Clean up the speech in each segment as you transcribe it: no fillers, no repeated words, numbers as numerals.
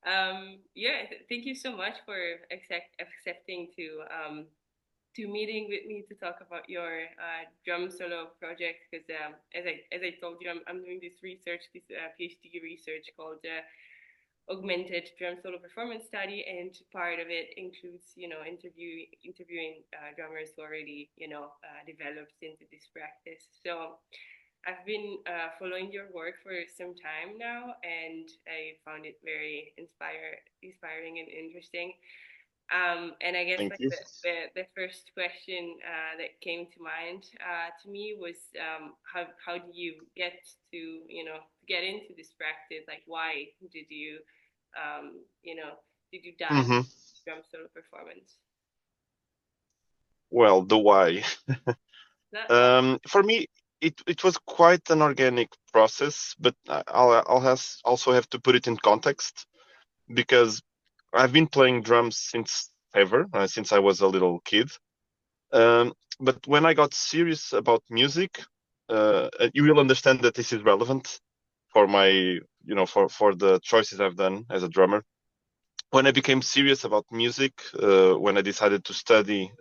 Yeah, thank you so much for accepting to meeting with me to talk about your drum solo project. Because as I told you, I'm doing this research, this PhD research called augmented drum solo performance study, and part of it includes interviewing drummers who already developed into this practice. So I've been following your work for some time now, and I found it very inspiring and interesting. And I guess Thank like you. the first question that came to mind to me was how do you get to get into this practice? Like, why did you did you dive Hmm. into drum solo performance? Well, the why. That oh, For me, it was quite an organic process, but also have to put it in context because I've been playing drums since ever, since I was a little kid. But when I got serious about music, you will understand that this is relevant for for the choices I've done as a drummer. When I became serious about music, when I decided to study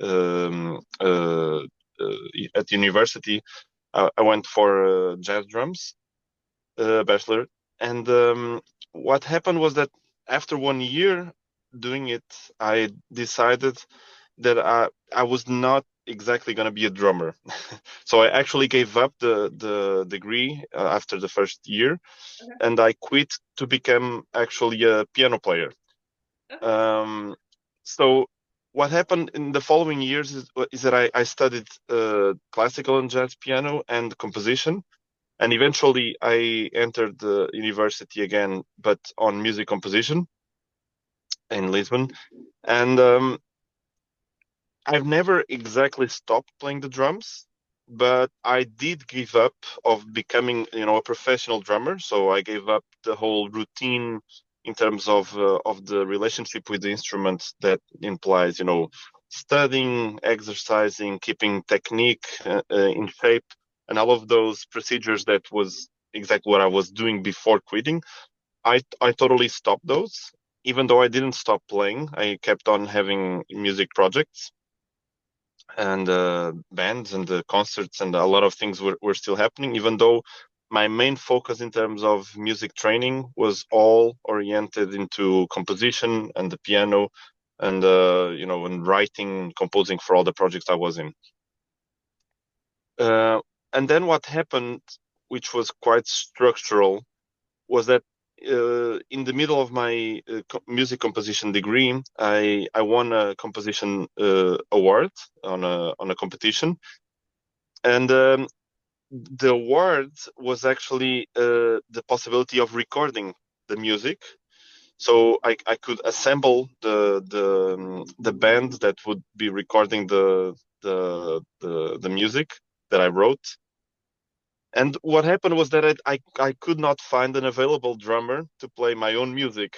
at university, I went for jazz drums, bachelor. And what happened was that after 1 year doing it, I decided that I was not exactly going to be a drummer. So I actually gave up the degree after the first year, okay, and I quit to become actually a piano player. okay, Um, so what happened in the following years is that I studied classical and jazz piano and composition, and eventually I entered the university again, but on music composition in Lisbon. And I've never exactly stopped playing the drums, but I did give up of becoming, a professional drummer. So I gave up the whole routine in terms of the relationship with the instrument that implies, studying, exercising, keeping technique in shape, and all of those procedures that was exactly what I was doing before quitting. I totally stopped those. Even though I didn't stop playing, I kept on having music projects and bands and concerts, and a lot of things were still happening, even though my main focus in terms of music training was all oriented into composition and the piano and and writing, composing for all the projects I was in. uh, and then what happened, which was quite structural, was that in the middle of my music composition degree, I won a composition award on a competition, and the award was actually the possibility of recording the music. So I could assemble the band that would be recording the music that I wrote. And what happened was that I could not find an available drummer to play my own music.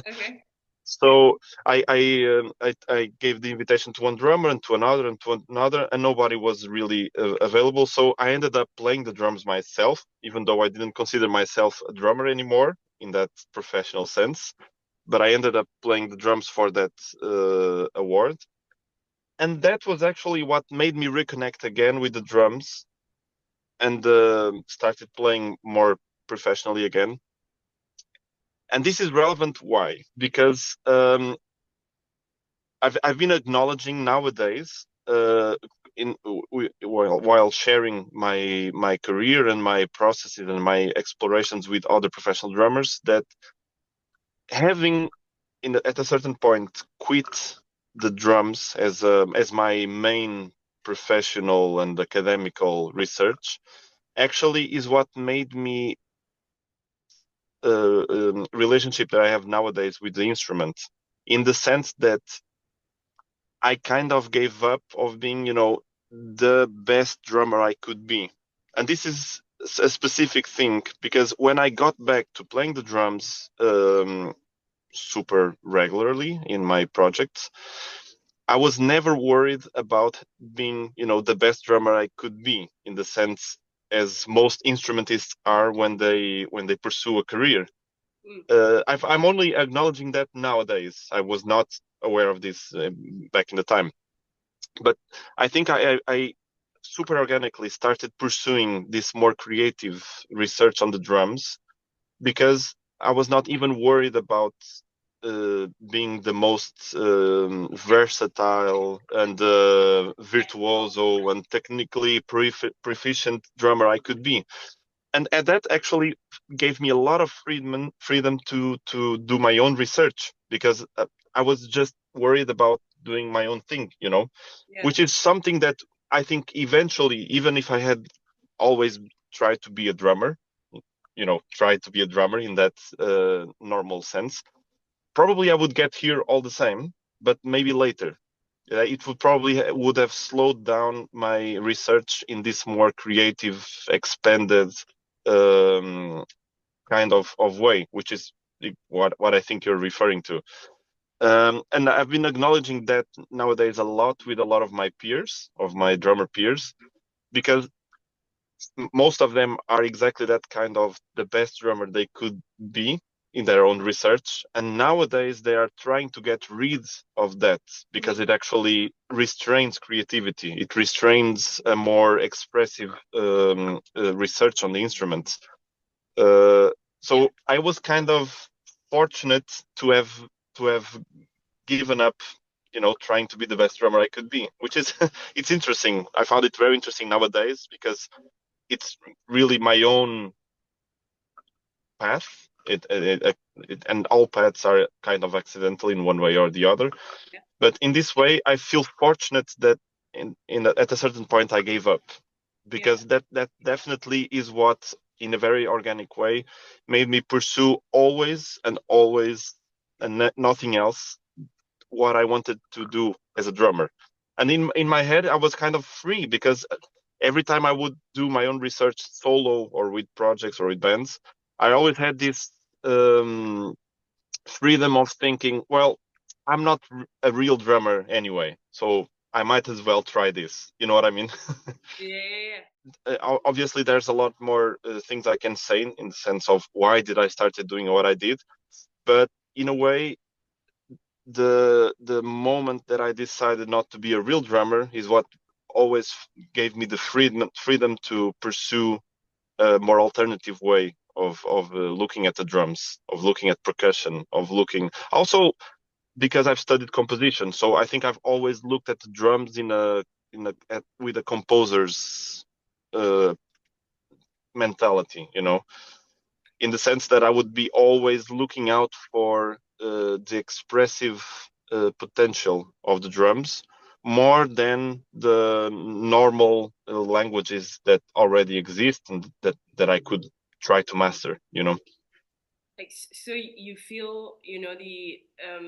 okay, So I gave the invitation to one drummer and to another and to another, and nobody was really available. So I ended up playing the drums myself, even though I didn't consider myself a drummer anymore in that professional sense. But I ended up playing the drums for that award, and that was actually what made me reconnect again with the drums and started playing more professionally again. And this is relevant. Why? Because I've been acknowledging nowadays, while sharing my career and my processes and my explorations with other professional drummers, that having at a certain point quit the drums as my main professional and academical research actually is what made me relationship that I have nowadays with the instrument, in the sense that I kind of gave up of being, the best drummer I could be. And this is a specific thing because when I got back to playing the drums super regularly in my projects, I was never worried about being, the best drummer I could be, in the sense as most instrumentists are when they pursue a career. Mm. I'm only acknowledging that nowadays. I was not aware of this back in the time. But I think I super organically started pursuing this more creative research on the drums because I was not even worried about being the most versatile and virtuoso and technically proficient drummer I could be. And that actually gave me a lot of freedom to do my own research because I was just worried about doing my own thing, Yeah. which is something that I think eventually, even if I had always tried to be a drummer, tried to be a drummer in that normal sense, probably I would get here all the same, but maybe later. It would probably would have slowed down my research in this more creative, expanded um, kind of way, which is what I think you're referring to. And I've been acknowledging that nowadays a lot with a lot of my peers, of my drummer peers, because most of them are exactly that kind of the best drummer they could be in their own research. And nowadays they are trying to get rid of that because Mm-hmm. it actually restrains creativity. It restrains a more expressive research on the instruments. Uh, Yeah. so I was kind of fortunate to have given up, trying to be the best drummer I could be, which is it's interesting. I found it very interesting nowadays because it's really my own path. And all paths are kind of accidental in one way or the other. Yeah. But in this way, I feel fortunate that at a certain point I gave up Yeah. because that definitely is what, in a very organic way, made me pursue always and always and nothing else what I wanted to do as a drummer. And in my head, I was kind of free because every time I would do my own research solo or with projects or with bands, I always had this um, freedom of thinking, well, I'm not a real drummer anyway, so I might as well try this. You know what I mean? Yeah. Yeah. Yeah. Obviously, there's a lot more things I can say in the sense of why did I started doing what I did, but in a way, the moment that I decided not to be a real drummer is what always gave me the freedom to pursue a more alternative way of looking at the drums, of looking at percussion, of looking also because I've studied composition, so I think I've always looked at the drums with a composer's uh, mentality, in the sense that I would be always looking out for the expressive potential of the drums more than the normal languages that already exist and that I could try to master. Like, so you feel, the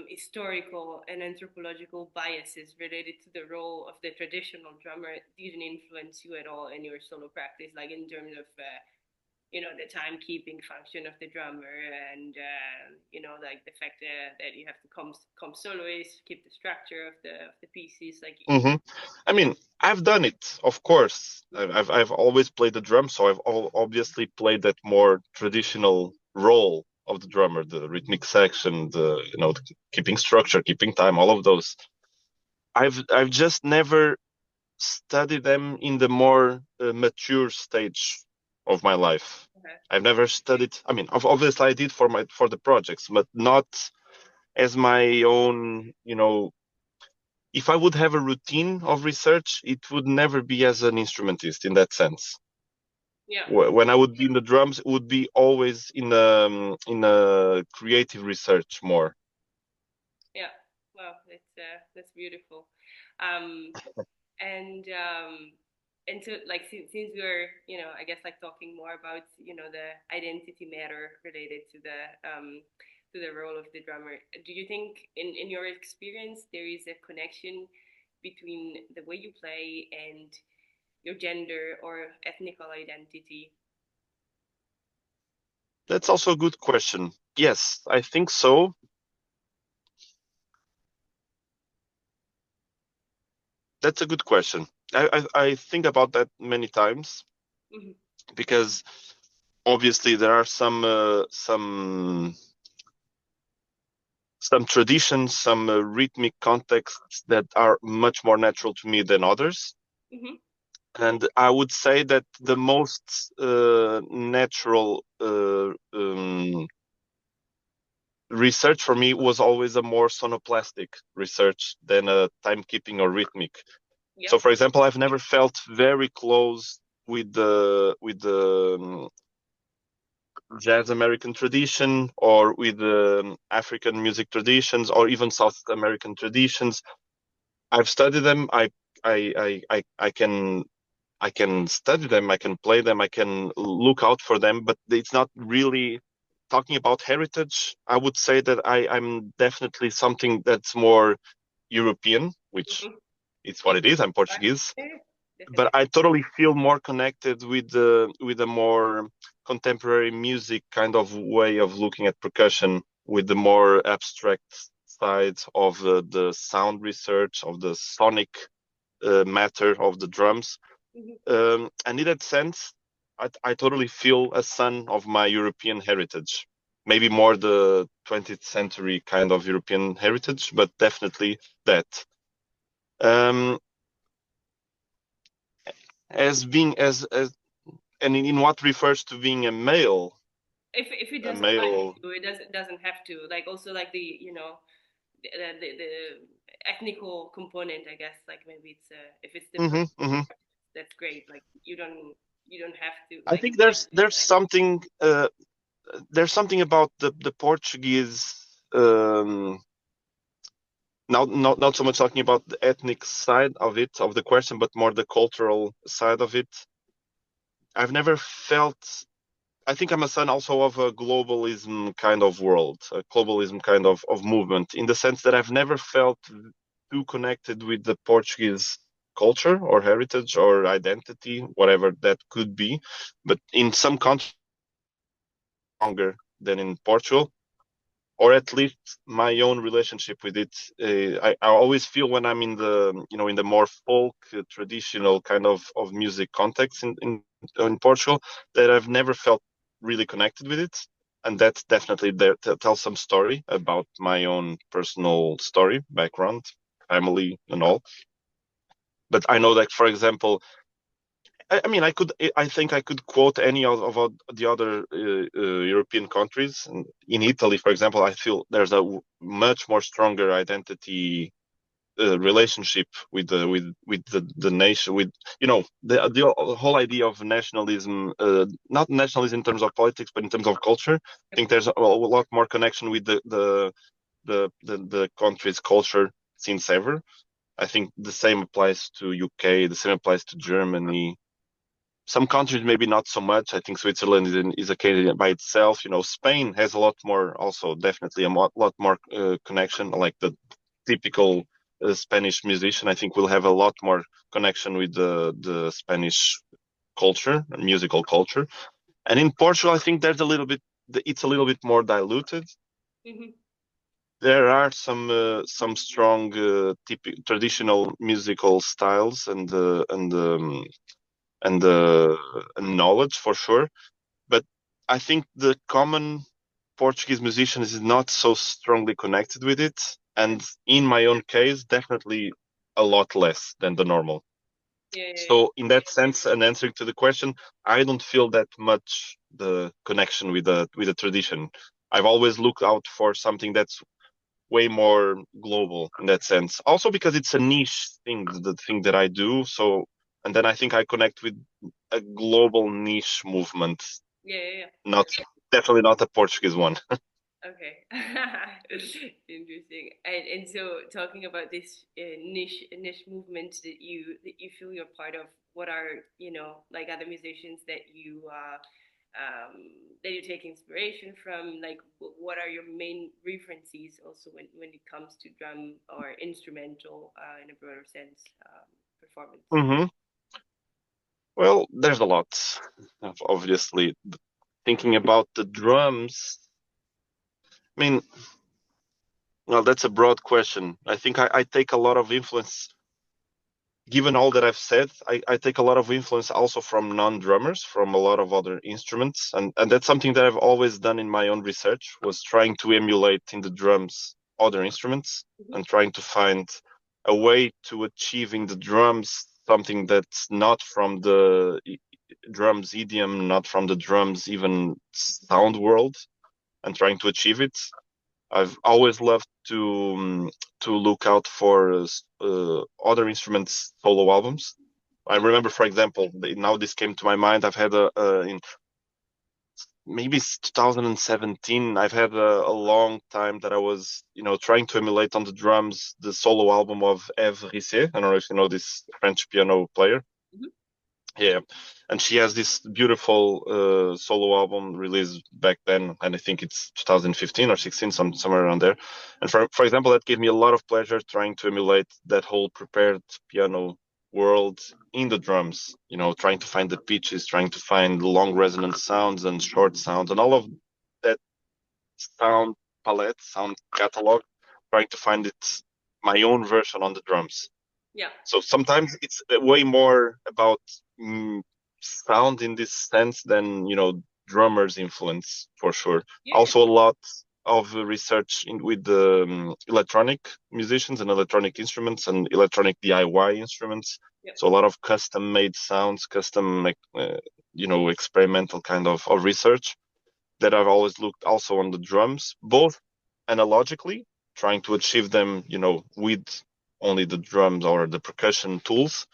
historical and anthropological biases related to the role of the traditional drummer didn't influence you at all in your solo practice, like in terms of, the timekeeping function of the drummer, and like the fact that you have to come soloist, keep the structure of the pieces, like. hmm I mean, I've done it, of course. I've always played the drum, so I've obviously played that more traditional role of the drummer, the rhythmic section, the keeping structure, keeping time, all of those. I've just never studied them in the more mature stage of my life. Okay. I've never studied. I mean, obviously I did for the projects, but not as my own, if I would have a routine of research, it would never be as an instrumentist in that sense. Yeah. When I would be in the drums, it would be always in a creative research more. Yeah. Wow, that's beautiful. Um, and and so, like, since we're, I guess, like, talking more about, the identity matter related to the role of the drummer, do you think, in your experience, there is a connection between the way you play and your gender or ethnical identity? That's also a good question. Yes, I think so. That's a good question. I think about that many times Mm-hmm. because obviously there are some some traditions, some rhythmic contexts that are much more natural to me than others. Mm-hmm. And I would say that the most natural research for me was always a more sonoplastic research than a timekeeping or rhythmic. Yep. So, for example, I've never felt very close with the jazz American tradition or with African music traditions or even South American traditions. I've studied them. I can study them. I can play them. I can look out for them. But it's not really talking about heritage. I would say that I'm definitely something that's more European, which Mm-hmm. it's what Yeah. it is. I'm Right. Portuguese, Yeah, but definitely. I totally feel more connected with the more contemporary music kind of way of looking at percussion, with the more abstract side of the sound research of the sonic matter of the drums. Mm-hmm. And in that sense, I totally feel a son of my European heritage. Maybe more the 20th century kind of European heritage, but definitely that. Um, as being as and in what refers to being If it a doesn't like male. to, it doesn't have to. Like also like the the ethnical component, I guess. Like maybe it's if it's the Hmm, hmm. that's great. Like you don't have to I like think like there's something about the Portuguese. Now, not so much talking about the ethnic side of it, of the question, but more the cultural side of it. I've never felt. I think I'm a son also of a globalism kind of world, a globalism kind of movement, in the sense that I've never felt too connected with the Portuguese culture or heritage or identity, whatever that could be. But in some countries, stronger than in Portugal, or at least my own relationship with it. I always feel when I'm in the more folk traditional kind of music context in Portugal, that I've never felt really connected with it, and that definitely there tells some story about my own personal story, background, family, and all. But I know that, for example, I mean, I think I could quote any of the other European countries. In Italy, for example, I feel there's a much more stronger identity relationship with the nation, with the whole idea of nationalism, not nationalism in terms of politics, but in terms of culture. I think there's a lot more connection with the country's culture since ever. I think the same applies to UK, the same applies to Germany. Some countries maybe not so much. I think Switzerland is a case by itself. Spain has a lot more, also definitely a lot more connection. Like the typical Spanish musician, I think will have a lot more connection with the Spanish culture, musical culture. And in Portugal, I think it's a little bit more diluted. mm-hmm. There are some strong traditional musical styles and knowledge for sure. But I think the common Portuguese musician is not so strongly connected with it. And in my own case, definitely a lot less than the normal. Yeah, yeah, So in that sense, and answering to the question, I don't feel that much the connection with the tradition. I've always looked out for something that's way more global in that sense. Also because it's a niche thing, the thing that I do. So, and then I think I connect with a global niche movement, yeah, yeah, yeah. not definitely not a Portuguese one. Okay. Interesting. And so talking about this niche movement that you feel you're part of, what are like other musicians that you take inspiration from? Like what are your main references also when it comes to drum or instrumental in a broader sense performance? Hmm. Well, there's a lot, obviously. Thinking about the drums, I mean, well, that's a broad question. I think I take a lot of influence. Given all that I've said, I take a lot of influence also from non-drummers, from a lot of other instruments, and that's something that I've always done in my own research, was trying to emulate in the drums other instruments Mm-hmm. and trying to find a way to achieve in the drums something that's not from the drums idiom, not from the drums even sound world, and trying to achieve it. I've always loved to look out for other instruments solo albums. I remember, for example, now this came to my mind. I've had in maybe 2017. I've had a long time that I was, trying to emulate on the drums the solo album of Eve Risset. I don't know if you know this French piano player. Mm-hmm. Yeah, and she has this beautiful solo album released back then, and I think it's 2015 or 16, somewhere around there. And for example, that gave me a lot of pleasure trying to emulate that whole prepared piano world in the drums. Trying to find the pitches, trying to find long resonant sounds and short sounds, and all of that sound palette, sound catalog, trying to find it my own version on the drums. Yeah. So sometimes it's way more about sound in this sense than drummers' influence for sure. Yeah. Also, a lot of research with the electronic musicians and electronic instruments and electronic DIY instruments. Yeah. So a lot of custom-made sounds, custom, experimental kind of research that I've always looked also on the drums, both analogically, trying to achieve them, with only the drums or the percussion tools.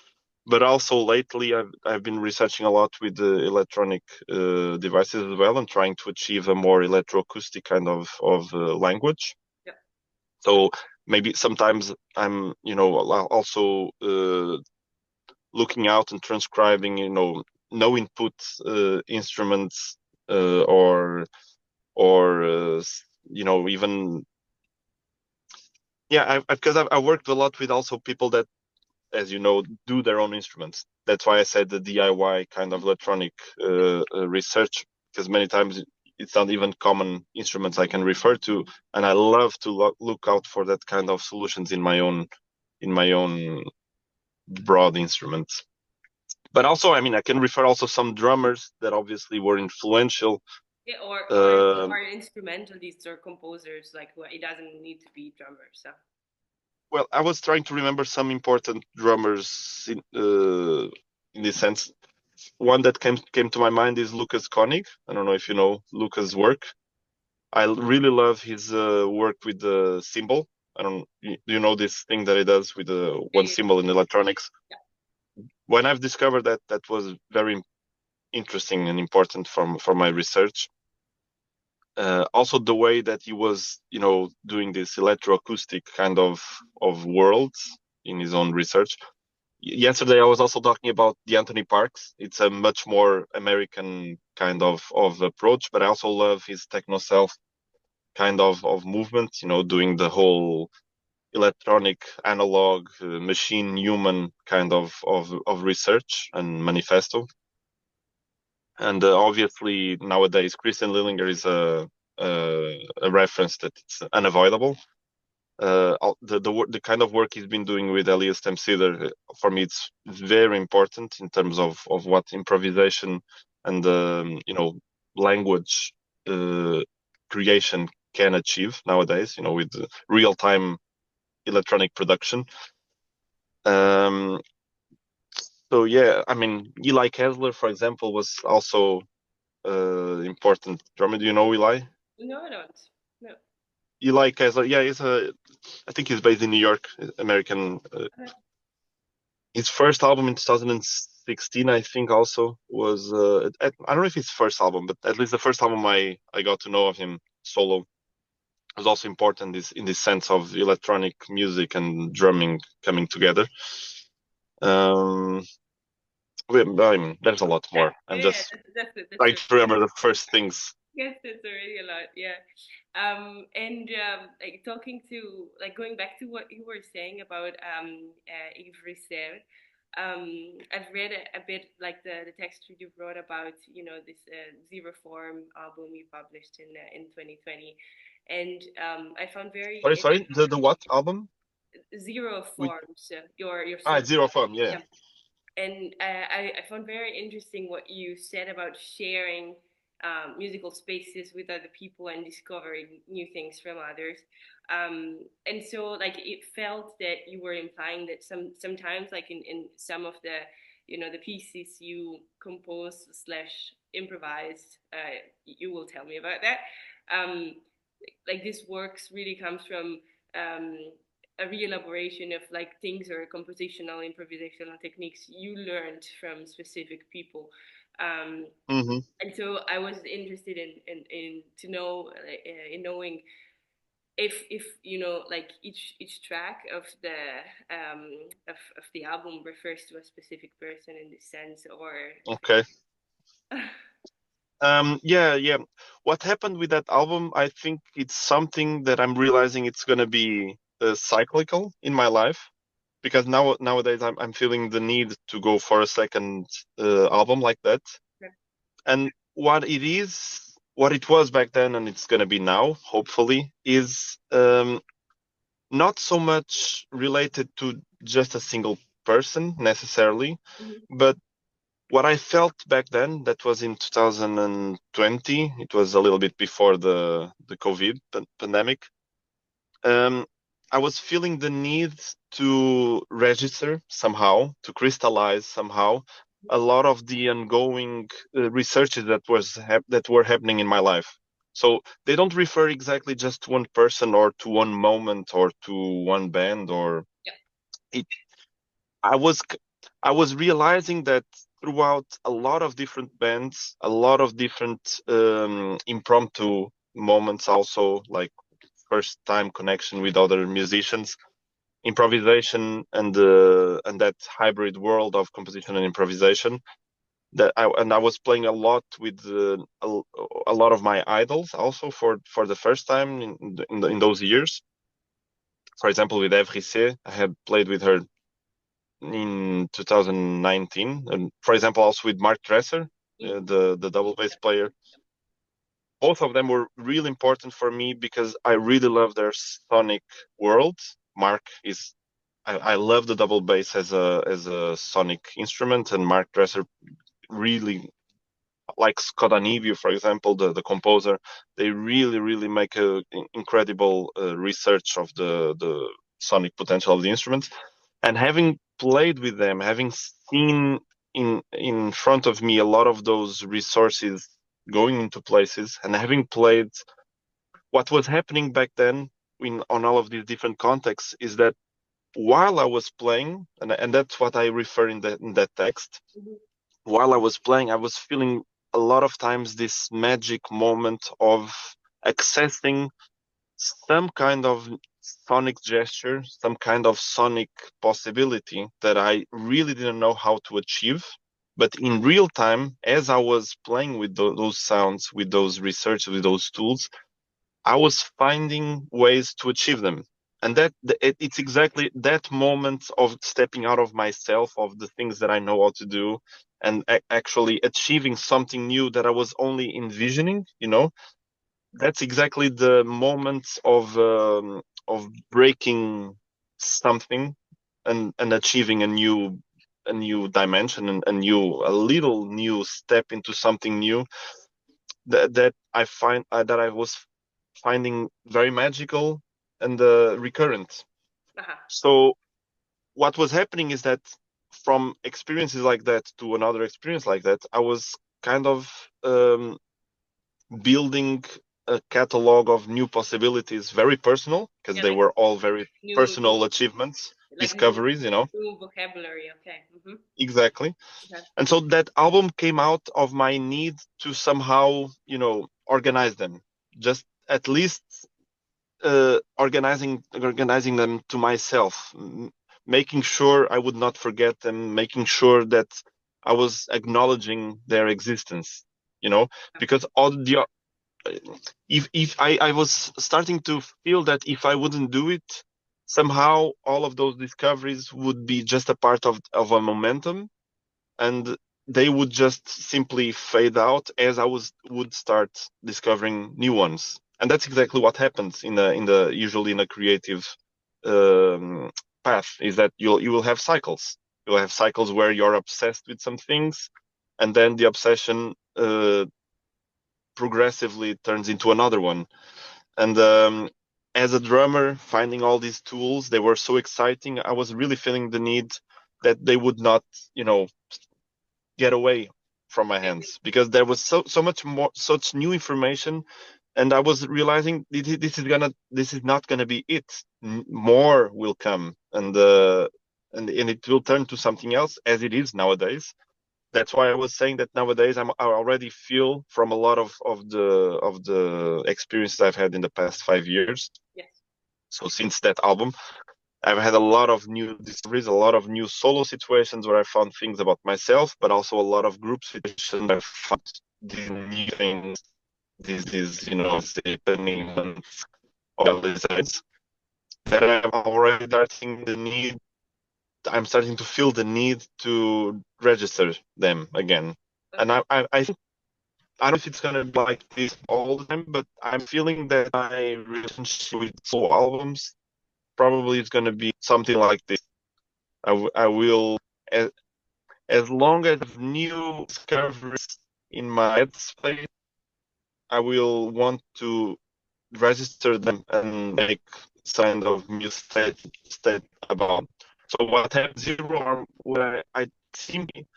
But also lately, I've been researching a lot with the electronic devices as well, and trying to achieve a more electroacoustic kind of language. Yeah. So maybe sometimes I'm, also looking out and transcribing, no input instruments or even yeah, because I worked a lot with also people that, as you know, do their own instruments. That's why I said the DIY kind of electronic research, because many times it's not even common instruments I can refer to, and I love to look out for that kind of solutions in my own broad instruments. But also, I mean, I can refer also some drummers that obviously were influential. Yeah, or Um instrumentalists or composers, like who it doesn't need to be drummers. So well, I was trying to remember some important drummers in this sense. One that came to my mind is Lucas Koenig. I don't know if you know Lucas' work. I really love his work with the cymbal. I don't. Do you know this thing that he does with the one yeah, cymbal in electronics? yeah, When I've discovered that, that was very interesting and important for my research. Also, the way that he was, doing this electroacoustic kind of world in his own research. Yesterday, I was also talking about the Anthony Parks. It's a much more American kind of approach, but I also love his techno self kind of movement. Doing the whole electronic, analog, machine, human kind of research and manifesto. And obviously nowadays, Christian Lillinger is a reference that it's unavoidable. The kind of work he's been doing with Elias Temsider, for me, it's very important in terms of what improvisation and language uh, creation can achieve nowadays. With real time electronic production. Um, so yeah, I mean, Eli Kessler, for example, was also important drummer. Do you know Eli? no, I don't. No. Eli Kessler, yeah, I think he's based in New York, American. Okay. His first album in 2016, I think, also was. I don't know if it's first album, but at least the first album I got to know of him solo was also important. In this sense of electronic music and drumming coming together. Um, I mean, there's a lot Yeah, more. I'm yeah, just that's trying to remember the first things. yes, that's already a lot. Yeah. And like talking to like going back to what you were saying about Yves Risser, I've read a bit like the text you wrote about this Zero Form album you published in 2020, and I found Sorry, the what album? Zero With Forms your solo Zero album. Fun, yeah. Yeah, and I found very interesting what you said about sharing musical spaces with other people and discovering new things from others. And so like it felt that you were implying that sometimes like in some of the the pieces you compose slash improvised, you will tell me about that. Um, like this works really comes from um, a re-elaboration of like things or compositional improvisational techniques you learned from specific people. Um, Hmm. and so I was interested in to know in knowing if like each track of the album refers to a specific person in this sense or if Okay. Yeah, yeah. What happened with that album? I think it's something that I'm realizing it's gonna be cyclical in my life because nowadays I'm feeling the need to go for a second album like that. And what it was back then, and it's gonna be now, hopefully, is not so much related to just a single person necessarily, Mhm. but what I felt back then, that was in 2020, it was a little bit before the COVID pandemic. Um, I was feeling the need to register somehow, to crystallize somehow a lot of the ongoing researches that were happening in my life. So they don't refer exactly just to one person or to one moment or to one band or Yeah. it. I was I was realizing that throughout a lot of different bands, a lot of different impromptu moments, also like first time connection with other musicians, improvisation, and that hybrid world of composition and improvisation. I was playing a lot with a lot of my idols also for the first time in those years. For example, with Evry C, I had played with her in 2019, and for example, also with Mark Dresser, Mm-hmm. the double bass player. Both of them were really important for me because I really love their sonic world. Mark is I love the double bass as a sonic instrument, and Mark Dresser really like Scott Anivio, for example, the composer. They really make a incredible research of the sonic potential of the instruments. And having played with them, having seen in front of me a lot of those resources going into places, and having played what was happening back then in on all of these different contexts is that while I was playing, and that's what I refer in that text, Mm-hmm. while I was playing, I was feeling a lot of times this magic moment of accessing some kind of sonic gesture, some kind of sonic possibility that I really didn't know how to achieve. But in real time, as I was playing with those sounds, with those research, with those tools, I was finding ways to achieve them. And it's exactly that moment of stepping out of myself, of the things that I know how to do, and actually achieving something new that I was only envisioning. That's exactly the moment of breaking something and achieving a new dimension and a little new step into something new that I find that I was finding very magical and recurrent. Uh-huh. So what was happening is that from experiences like that to another experience like that, I was kind of building a catalog of new possibilities, very personal, because Yeah, they like were all very new personal achievements, like discoveries. new vocabulary. Okay. Mm-hmm. Exactly. Okay. And so that album came out of my need to somehow, organize them. Just at least organizing them to myself, making sure I would not forget them, making sure that I was acknowledging their existence. Because all the if I was starting to feel that if I wouldn't do it, somehow all of those discoveries would be just a part of a momentum, and they would just simply fade out as I would start discovering new ones. And that's exactly what happens in the usually in a creative um, path, is that you will have cycles. You'll have cycles where you're obsessed with some things, and then the obsession progressively turns into another one. And as a drummer, finding all these tools, they were so exciting. I was really feeling the need that they would not, get away from my hands, because there was so much more, such new information, and I was realizing this is not gonna be it. More will come, and it will turn to something else, as it is nowadays. That's why I was saying that nowadays I already feel from a lot of the experiences I've had in the past 5 years. Yes. So since that album, I've had a lot of new discoveries, a lot of new solo situations where I found things about myself, but also a lot of group situations where I found these new things, these happening of these days, that I'm starting to feel the need to register them again. And Okay. I think, I don't know if it's gonna be like this all the time, but I'm feeling that my relationship with solo albums probably is gonna be something like this. I will, as, as long as new discoveries in my headspace, I will want to register them and make kind of state about. So what happened zero are where I simply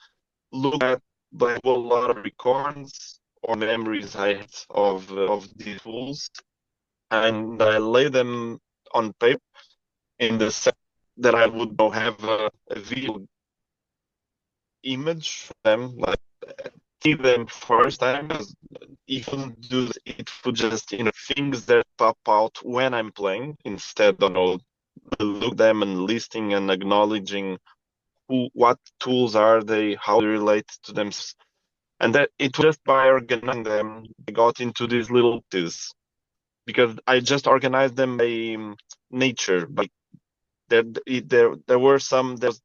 look at like a lot of records or memories I had of these tools, and I lay them on paper in the sense that I would have a visual image for them, like see them first time, even do it for just things that pop out when I'm playing, instead of look them and listing and acknowledging what tools are they, how they relate to them, and that it was just by organizing them, I got into these little pieces, because I just organized them by nature, by there were some that was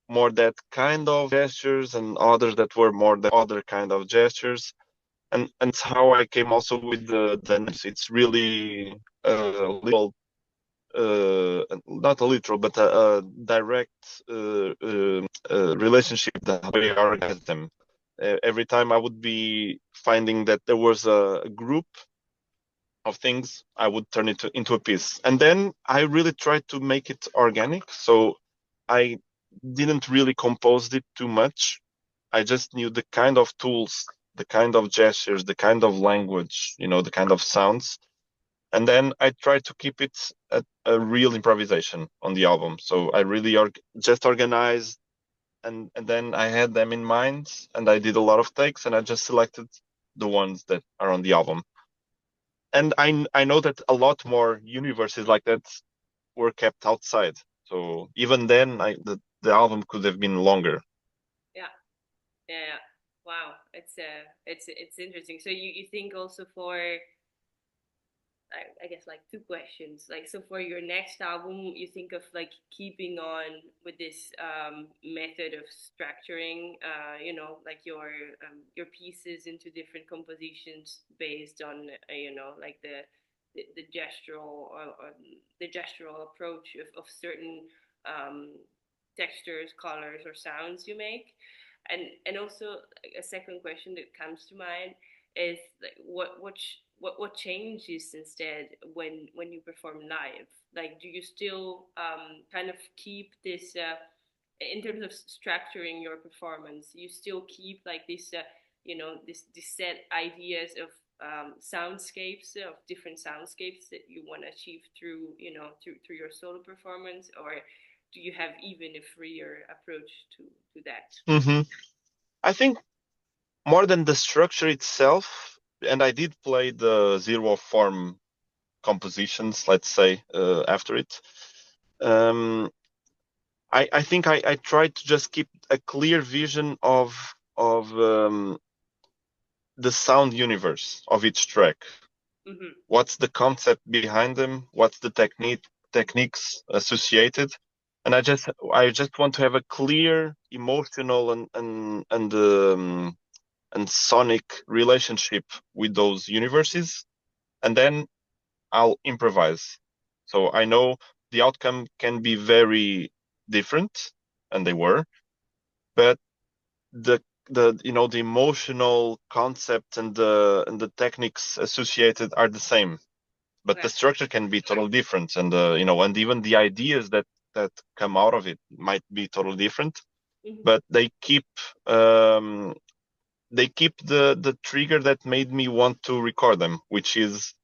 more that kind of gestures, and others that were more the other kind of gestures, and it's how I came also with the names. It's really a little, not a literal, but a direct relationship, the way I organize them. Every time I would be finding that there was a group of things, I would turn it into a piece, and then I really tried to make it organic. So I didn't really compose it too much. I just knew the kind of tools, the kind of gestures, the kind of language, the kind of sounds. And then I tried to keep it a real improvisation on the album. So I really just organized, and then I had them in mind, and I did a lot of takes, and I just selected the ones that are on the album. And I know that a lot more universes like that were kept outside. So even then, the album could have been longer. Yeah. Yeah. Wow. It's interesting. So you think also for, I guess, like two questions. Like, so for your next album, you think of like keeping on with this method of structuring, like your pieces into different compositions based on, like the gestural, or the gestural approach of certain um, textures, colors, or sounds you make. And also a second question that comes to mind is like what changes instead when you perform live? Like, do you still kind of keep this in terms of structuring your performance? You still keep like this this set ideas of soundscapes, of different soundscapes that you want to achieve through through your solo performance, or do you have even a freer approach to that? Mm-hmm. I think more than the structure itself, and I did play the zero form compositions, let's say, after it. Um, I think I tried to just keep a clear vision of the sound universe of each track. Mm-hmm. What's the concept behind them? What's the techniques associated? And I just want to have a clear emotional and sonic relationship with those universes, and then I'll improvise. So I know the outcome can be very different, and they were, but the the emotional concept and the techniques associated are the same, but Okay. the structure can be totally different, and even the ideas that come out of it might be totally different. Mm-hmm. But um, they keep the trigger that made me want to record them, which is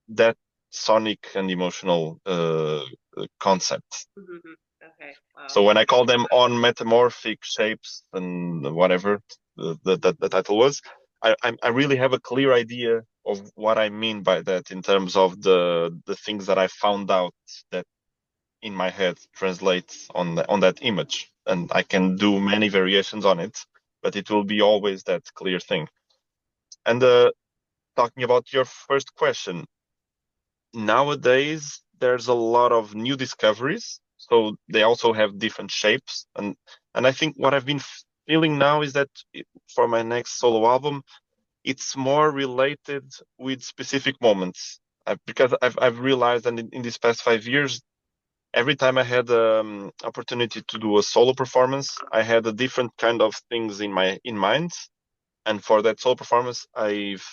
that sonic and emotional concept. Mm-hmm. Okay. Wow. So when I call them on metamorphic shapes and whatever the title was, I really have a clear idea of what I mean by that in terms of the things that I found out that in my head translates on that image, and I can do many variations on it, but it will be always that clear thing. And talking about your first question, nowadays there's a lot of new discoveries, so they also have different shapes, and I think what I've been feeling now is that for my next solo album it's more related with specific moments. Because I've realized that in these past 5 years, every time I had opportunity to do a solo performance, I had a different kind of things in mind, and for that solo performance, I've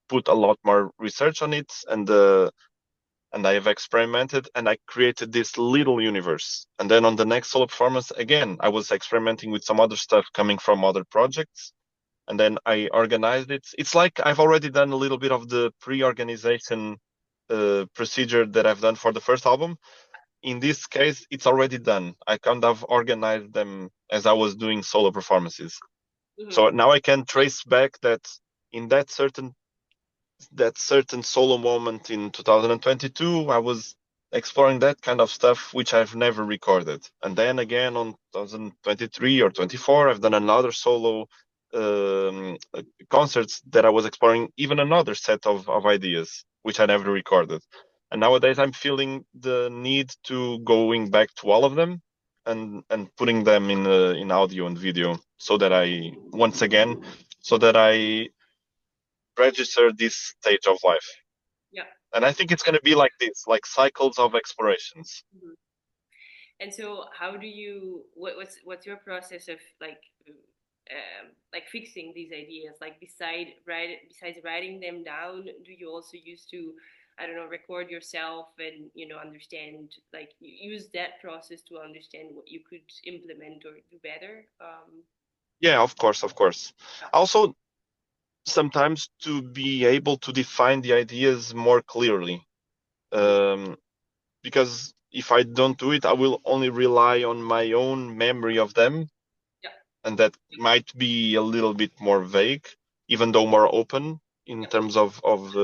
put a lot more research on it, and I have experimented, and I created this little universe. And then on the next solo performance, again, I was experimenting with some other stuff coming from other projects, and then I organized it. It's like I've already done a little bit of the pre-organization procedure that I've done for the first album. In this case, it's already done. I kind of organized them as I was doing solo performances. Mm-hmm. So now I can trace back that in that certain solo moment in 2022, I was exploring that kind of stuff which I've never recorded. And then again on 2023 or 24, I've done another solo um, concerts that I was exploring even another set of ideas which I never recorded. And nowadays I'm feeling the need to going back to all of them and putting them in audio and video, so that I once again so that I register this stage of life. Yeah. And I think it's going to be like this, like cycles of explorations. Mm-hmm. And so, how do you? What's your process of like fixing these ideas? Like besides writing them down, do you also use to, I don't know, record yourself and understand, like use that process to understand what you could implement or do better? Yeah, of course, of course. Yeah. Also, sometimes to be able to define the ideas more clearly. Mm-hmm. Um, because if I don't do it, I will only rely on my own memory of them, Yeah. and that might be a little bit more vague, even though more open in Yeah. terms of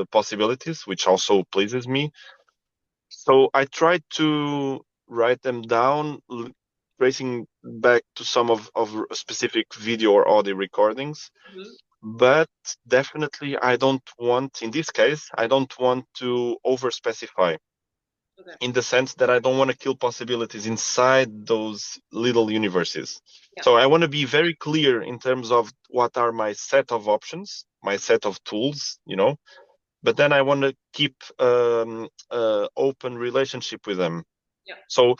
possibilities, which also pleases me. So I tried to write them down, tracing back to some of specific video or audio recordings. Mm-hmm. But definitely, in this case, I don't want to over specify Okay. in the sense that I don't want to kill possibilities inside those little universes. Yeah. So I want to be very clear in terms of what are my set of options, my set of tools, but then I want to keep open relationship with them. Yeah. So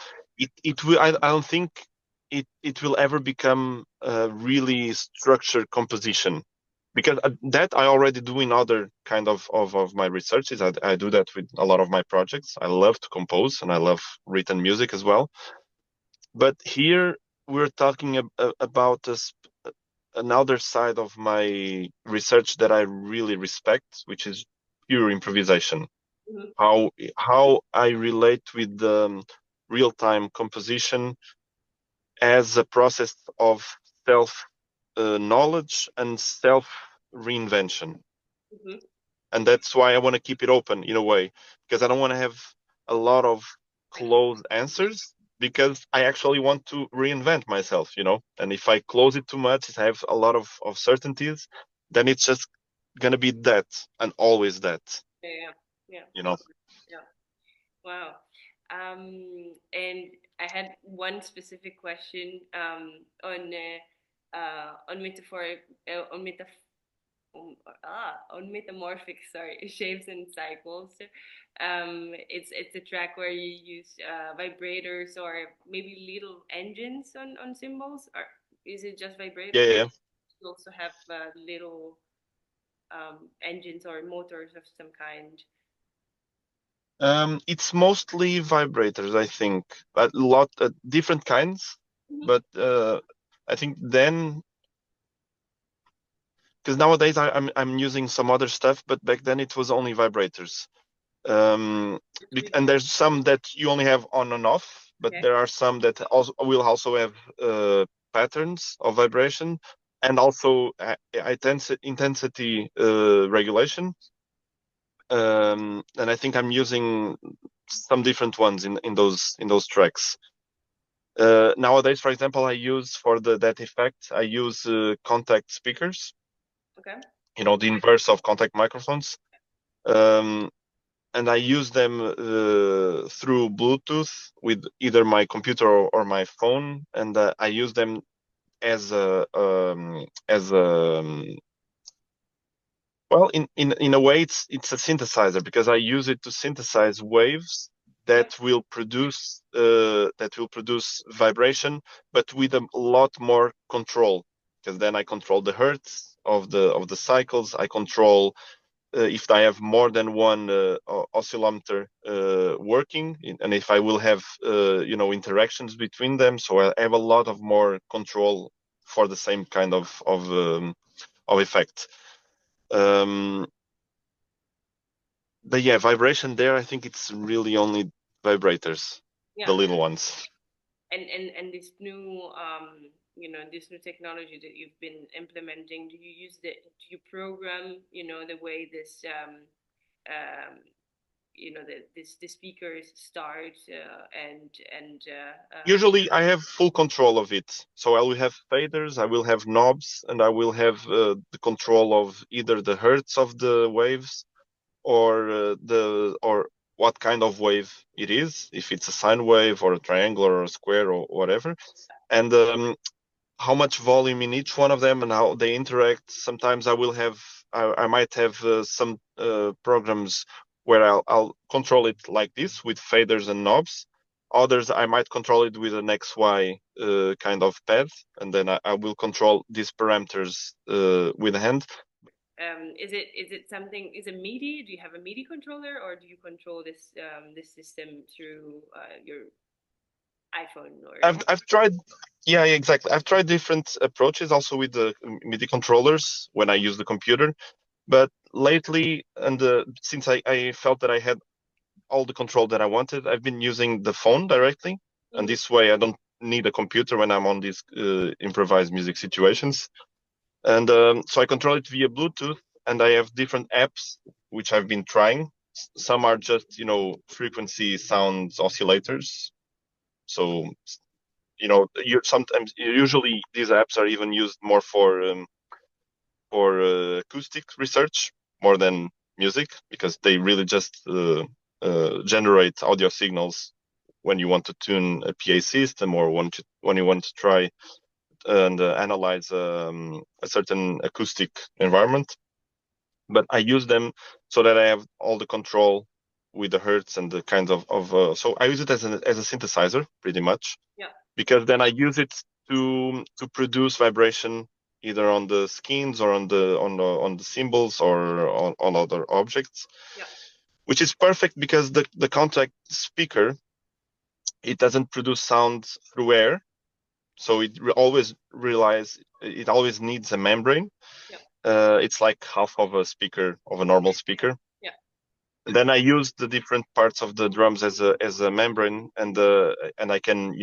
it will. I don't think it will ever become a really structured composition, because that I already do in other kind of my researches. I do that with a lot of my projects. I love to compose and I love written music as well. But here we're talking about another side of my research that I really respect, which is pure improvisation. Mm-hmm. How I relate with real time composition as a process of self knowledge and self reinvention. Mm-hmm. And that's why I want to keep it open in a way, because I don't want to have a lot of closed answers, because I actually want to reinvent myself. And if I close it too much, if I have a lot of certainties, then it's just gonna be that and always that, Yeah. Yeah. Yeah. you know. Yeah. Wow. And I had one specific question on metaphor on metaphor. on metamorphic, sorry, shapes and cycles. It's a track where you use vibrators or maybe little engines on cymbals, or is it just Yeah, vibrators? yeah. You also have little engines or motors of some kind. It's mostly vibrators, I think, a lot different kinds. Mm-hmm. But I think then, because nowadays I'm using some other stuff, but back then it was only vibrators. Um, It's really and there's some that you only have on and off, but okay. there are some that also will also have patterns of vibration and also intensity regulation. And I think I'm using some different ones in those tracks. Nowadays, for example, I use for that effect, I use contact speakers, Okay. the inverse of contact microphones. Um, and I use them through Bluetooth with either my computer or my phone, and I use them as a well, in a way, it's a synthesizer because I use it to synthesize waves Yep. that will produce vibration, but with a lot more control. Because then I control the hertz of the cycles. I control if I have more than one oscillometer working, and if I will have interactions between them. So I have a lot of more control for the same kind of effect. Um, but yeah, vibration there, I think it's really only vibrators, Yeah. the little ones. And this new this new technology that you've been implementing, do you program the way this um the speakers start Usually I have full control of it. So I will have faders, I will have knobs, and I will have the control of either the hertz of the waves or what kind of wave it is, if it's a sine wave or a triangular or a square or whatever. And how much volume in each one of them and how they interact. Sometimes I might have some programs where I'll control it like this with faders and knobs. Others I might control it with an XY kind of pad, and then I will control these parameters with a hand. is it something, is it MIDI? Do you have a MIDI controller, or do you control this system through your iPhone or I've tried, yeah, exactly. I've tried different approaches also with the MIDI controllers when I use the computer. But lately, and since I felt that I had all the control that I wanted, I've been using the phone directly, and Mhm. this way I don't need a computer when I'm on these improvised music situations. And so I control it via Bluetooth, and I have different apps which I've been trying. Some are just frequency sound oscillators. So you sometimes usually these apps are even used more for acoustic research more than music because they really just generate audio signals when you want to tune a PA system or when you want to try and analyze a certain acoustic environment. But I use them so that I have all the control with the hertz and the kinds so I use it as a synthesizer pretty much Yeah. because then I use it to produce vibration either on the skins or on the cymbals or on other objects, Yeah. which is perfect because the contact speaker, it doesn't produce sound through air, so it always needs a membrane. Yeah. It's like half of a speaker of a normal speaker. Yeah. Then I use the different parts of the drums as a membrane, and I can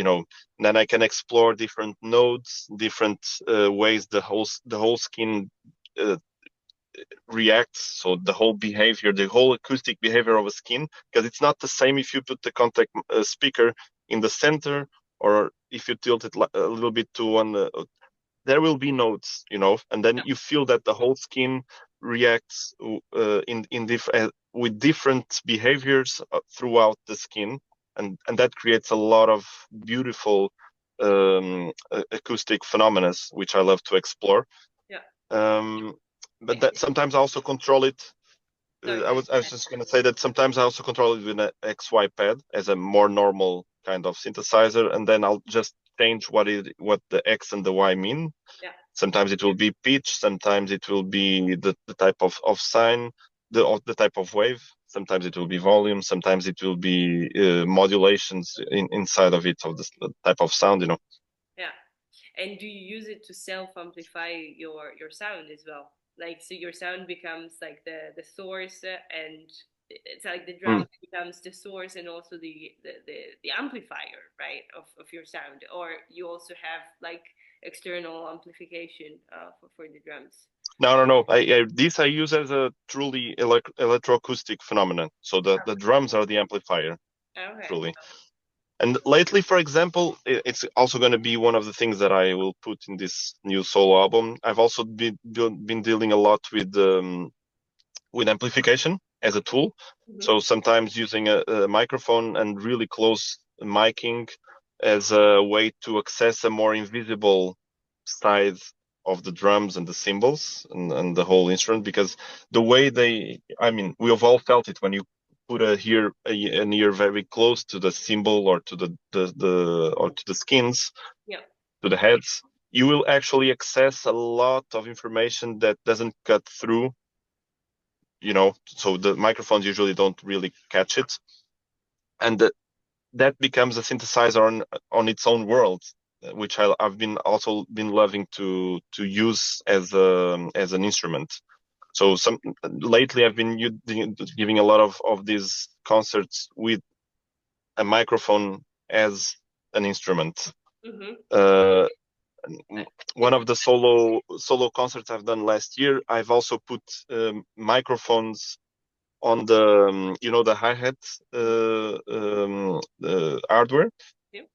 then I can explore different nodes, different ways the whole skin uh, reacts. So the whole behavior, the whole acoustic behavior of a skin, because it's not the same if you put the contact speaker in the center or if you tilt it a little bit to one. There will be nodes, and then Yeah. you feel that the whole skin reacts with different behaviors throughout the skin, and that creates a lot of beautiful acoustic phenomena, which I love to explore. Yeah. Um, but that sometimes I also control it. Sorry, I was just going to say that sometimes I also control it with an XY pad as a more normal kind of synthesizer, and then I'll just change what the X and the Y mean. yeah. Sometimes it will be pitch, sometimes it will be the type of sign, the type of wave. Sometimes it will be volume. Sometimes it will be modulations inside of it of the type of sound. Yeah. And do you use it to self amplify your sound as well? Like, so your sound becomes like the source, and it's like the Mm. drum becomes the source and also the amplifier, right, of your sound. Or you also have like external amplification for the drums. No, no, no. This I use as a truly electroacoustic phenomenon. So the drums are the amplifier, Okay. truly. And lately, for example, it's also going to be one of the things that I will put in this new solo album. I've also been dealing a lot with amplification as a tool. Mm-hmm. So sometimes using a microphone and really close miking as a way to access a more invisible side of the drums and the cymbals and the whole instrument, because the way I mean, we have all felt it when you put an ear very close to the cymbal or to or to the skins, Yeah. to the heads, you will actually access a lot of information that doesn't cut through, so the microphones usually don't really catch it, and that becomes a synthesizer on its own world, which I've been loving to use as an instrument. So lately I've been giving a lot of these concerts with a microphone as an instrument. Mm-hmm. Uh, one It's of the solo concerts I've done last year, I've also put microphones on the hi-hat hardware. yeah.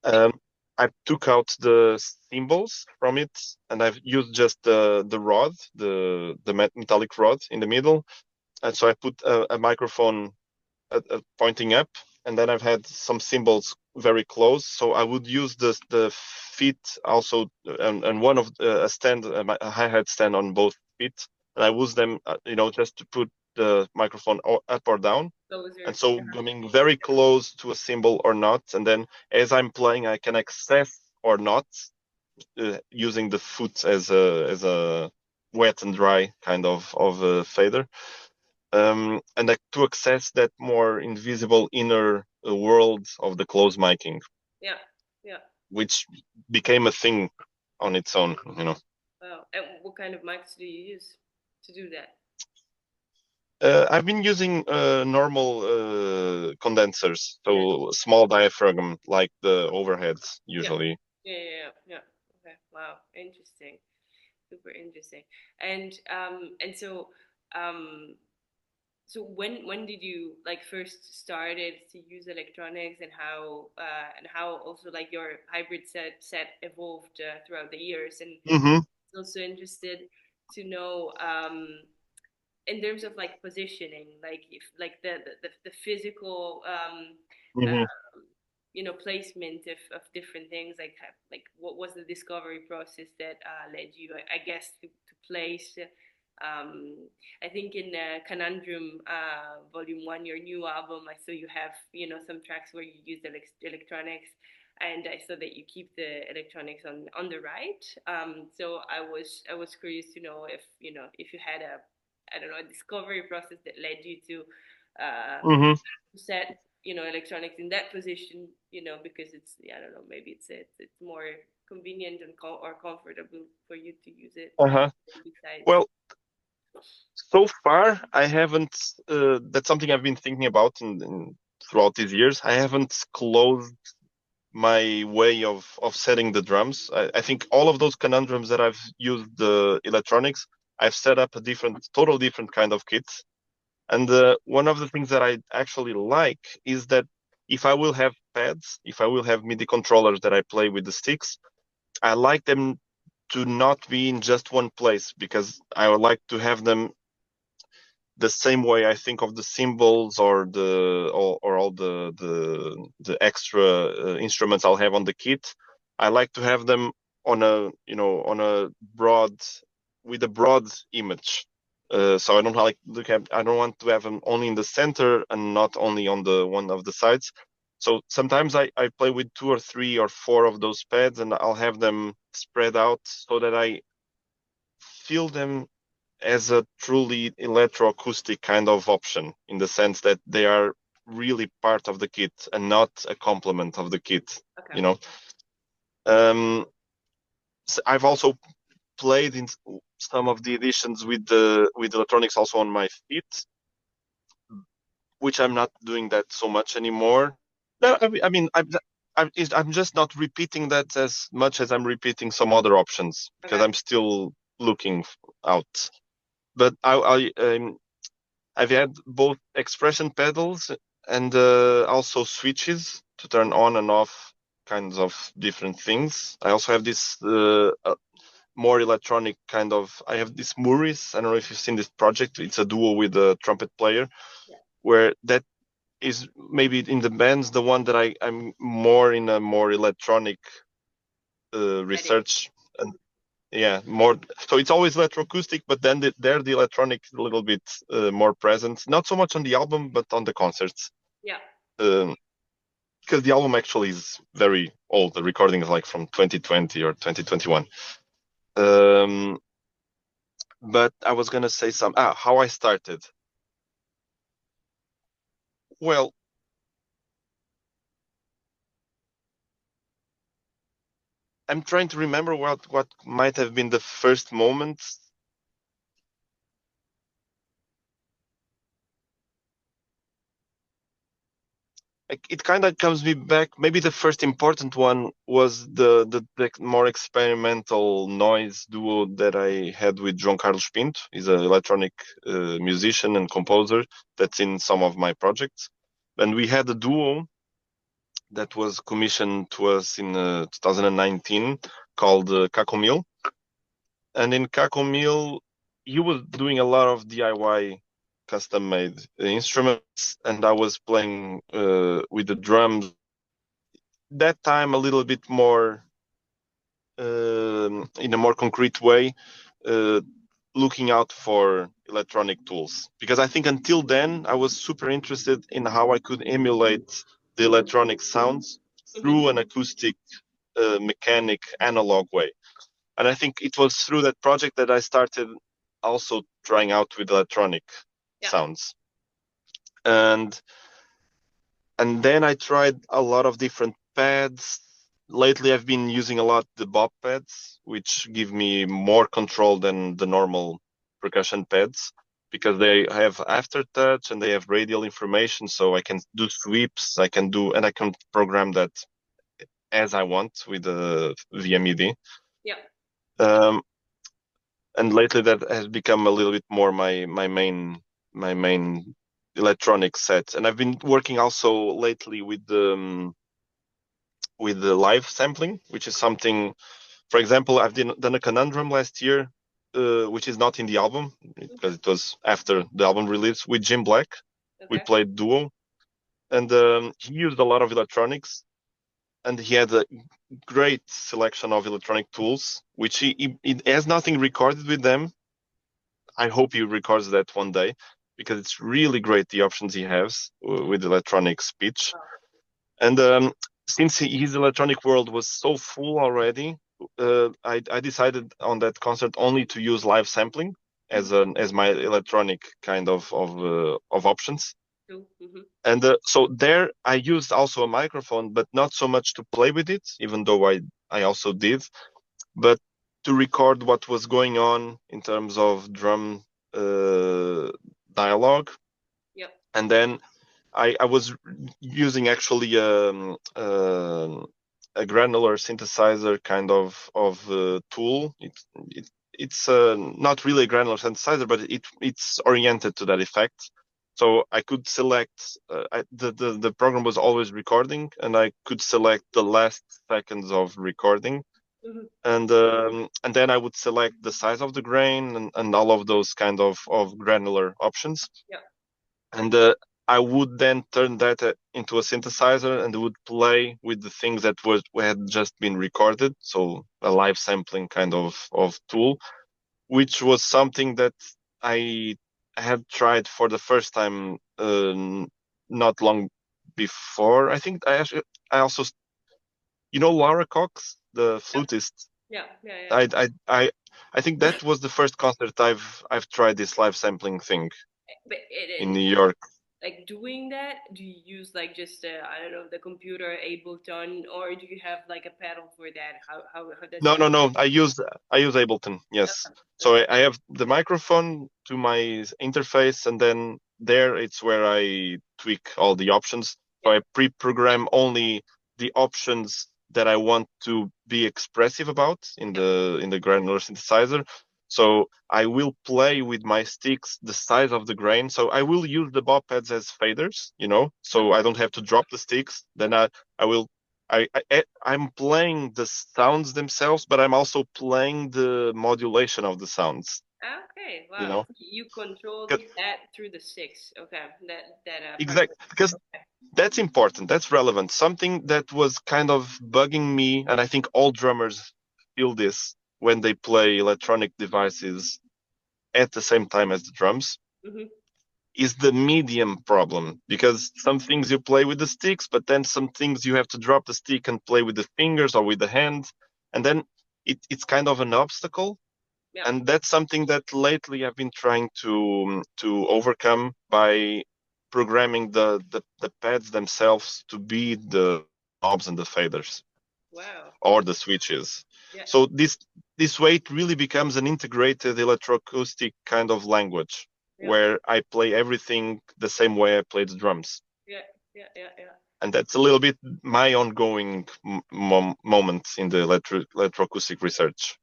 Um, I took out the cymbals from it, and I've used just the rod, the metallic rod in the middle. And so I put a microphone pointing up, and then I've had some cymbals very close. So I would use the feet also, and one of a stand, a hi-hat stand on both feet, and I use them, just to put the microphone up or down. Those are And so coming very close to a cymbal or not, and then as I'm playing, I can access or not, using the foot as a wet and dry kind of fader, and to access that more invisible inner world of the close miking, yeah, yeah. which became a thing on its own. Wow. And what kind of mics do you use to do that? I've been using normal condensers, Yeah. so small diaphragm like the overheads Yeah. usually. Yeah. Yeah. Yeah. Yeah. Okay. Wow. Interesting. Super interesting. And um so when did you like first started to use electronics, and how also like your hybrid set evolved throughout the years, and Mm-hmm. also interested to know in terms of like positioning, like if like the physical Mm-hmm. placement of different things, like like what was the discovery process that led you, I guess, to place I think in Conundrum Volume 1, your new album, I saw you have some tracks where you use electronics, and I saw that you keep the electronics on the right. So I was curious to know if you had a, I don't know, a discovery process that led you to Mm-hmm. set electronics in that position, because it's, I don't know, maybe it's more convenient and or comfortable for you to use it Uh-huh. besides. Well, so far I haven't. That's something I've been thinking about throughout these years. I haven't closed my way of setting the drums. I think all of those conundrums that I've used the electronics, I've set up a total different kind of kits. And one of the things that I actually like is that if I will have pads, if I will have MIDI controllers that I play with the sticks, I like them to not be in just one place, because I would like to have them the same way I think of the cymbals or all the extra instruments I'll have on the kit. I like to have them on a broad with a broad image. So I don't like I don't want to have them only in the center and not only on the one of the sides. So sometimes I play with 2 or 3 or 4 of those pads, and I'll have them spread out so that I feel them as a truly electroacoustic kind of option, in the sense that they are really part of the kit and not a complement of the kit. Okay. You know, so I've also played in some of the editions with electronics also on my feet, which I'm not doing that so much anymore. No, I mean, I'm just not repeating that as much as I'm repeating some other options, because Okay. I'm still looking out. But I've had both expression pedals and also switches to turn on and off kinds of different things. I also have this more electronic kind of. I have this Murris. I don't know if you've seen this project. It's a duo with a trumpet player, Yeah. where that is maybe in the bands the one that I'm more in a more electronic research. And yeah, more. So it's always electroacoustic, but then there the electronic is a little bit more present. Not so much on the album, but on the concerts. Yeah. Um, because the album actually is very old. The recording is like from 2020 or 2021. Um, but I was gonna say how I started. Well, I'm trying to remember what might have been the first moment. It kind of comes me back. Maybe the first important one was the more experimental noise duo that I had with João Carlos Pinto. He's an electronic musician and composer that's in some of my projects. And we had a duo that was commissioned to us in 2019 called Cacomil. And in Cacomil, he was doing a lot of DIY custom made instruments, and I was playing with the drums. That time, a little bit more in a more concrete way, uh, looking out for electronic tools. Because I think until then, I was super interested in how I could emulate the electronic sounds through an acoustic, mechanic, analog way. And I think it was through that project that I started also trying out with electronic Yeah. sounds. And then I tried a lot of different pads. Lately, I've been using a lot the Bob pads, which give me more control than the normal percussion pads, because they have aftertouch and they have radial information, so I can do sweeps, and I can program that as I want with the VMED. Yeah. Um, and lately that has become a little bit more my main electronic set. And I've been working also lately with the live sampling, which is something. For example, I've done a conundrum last year, which is not in the album because it was after the album release, with Jim Black. We Okay. played duo, and he used a lot of electronics, and he had a great selection of electronic tools, which he has nothing recorded with them. I hope he records that one day, because it's really great the options he has with electronic speech. Wow. And since his electronic world was so full already, I decided on that concert only to use live sampling as my electronic kind of options. Mm-hmm. And so there I used also a microphone, but not so much to play with it, even though I also did, but to record what was going on in terms of drum uh, dialogue. Yep. And then I was using actually a granular synthesizer kind of tool. It's not really a granular synthesizer, but it's oriented to that effect. So I could select the program was always recording, and I could select the last seconds of recording, Mm-hmm. and then I would select the size of the grain and all of those kind of granular options. Yep. And I would then turn that into a synthesizer, and it would play with the things that had just been recorded, so a live sampling kind of tool. which was something that I had tried for the first time not long before. I think I also, Laura Cox, the Yep. flutist. Yeah, yeah, yeah. I think that was the first concert I've tried this live sampling thing But in New York. like doing that, do you use like just I don't know the computer Ableton, or do you have like a pedal for that? How does No, it? no, no. I use Ableton. Yes. So Okay. I have the microphone to my interface, and then there it's where I tweak all the options. So Yeah. I pre-program only the options that I want to be expressive about Yeah. in the granular synthesizer. So I will play with my sticks the size of the grain. So I will use the bob pads as faders, so Mhm. I don't have to drop the sticks. Then I will I'm playing the sounds themselves, but I'm also playing the modulation of the sounds. Okay. You Wow. know, You control 'Cause- that through the six. Okay. That exact perfect. because Okay. that's important. That's relevant. Something that was kind of bugging me, and I think all drummers feel this when they play electronic devices at the same time as the drums, Hmm. is the medium problem. Because some things you play with the sticks, but then some things you have to drop the stick and play with the fingers or with the hand, and then it's kind of an obstacle. Yeah. And that's something that lately I've been trying to overcome by programming the pads themselves to be the knobs and the faders Wow. or the switches. Yeah. So this way it really becomes an integrated electroacoustic kind of language Yeah. where I play everything the same way I play the drums. Yeah. Yeah. Yeah. Yeah. And that's a little bit my ongoing moment in the electroacoustic research.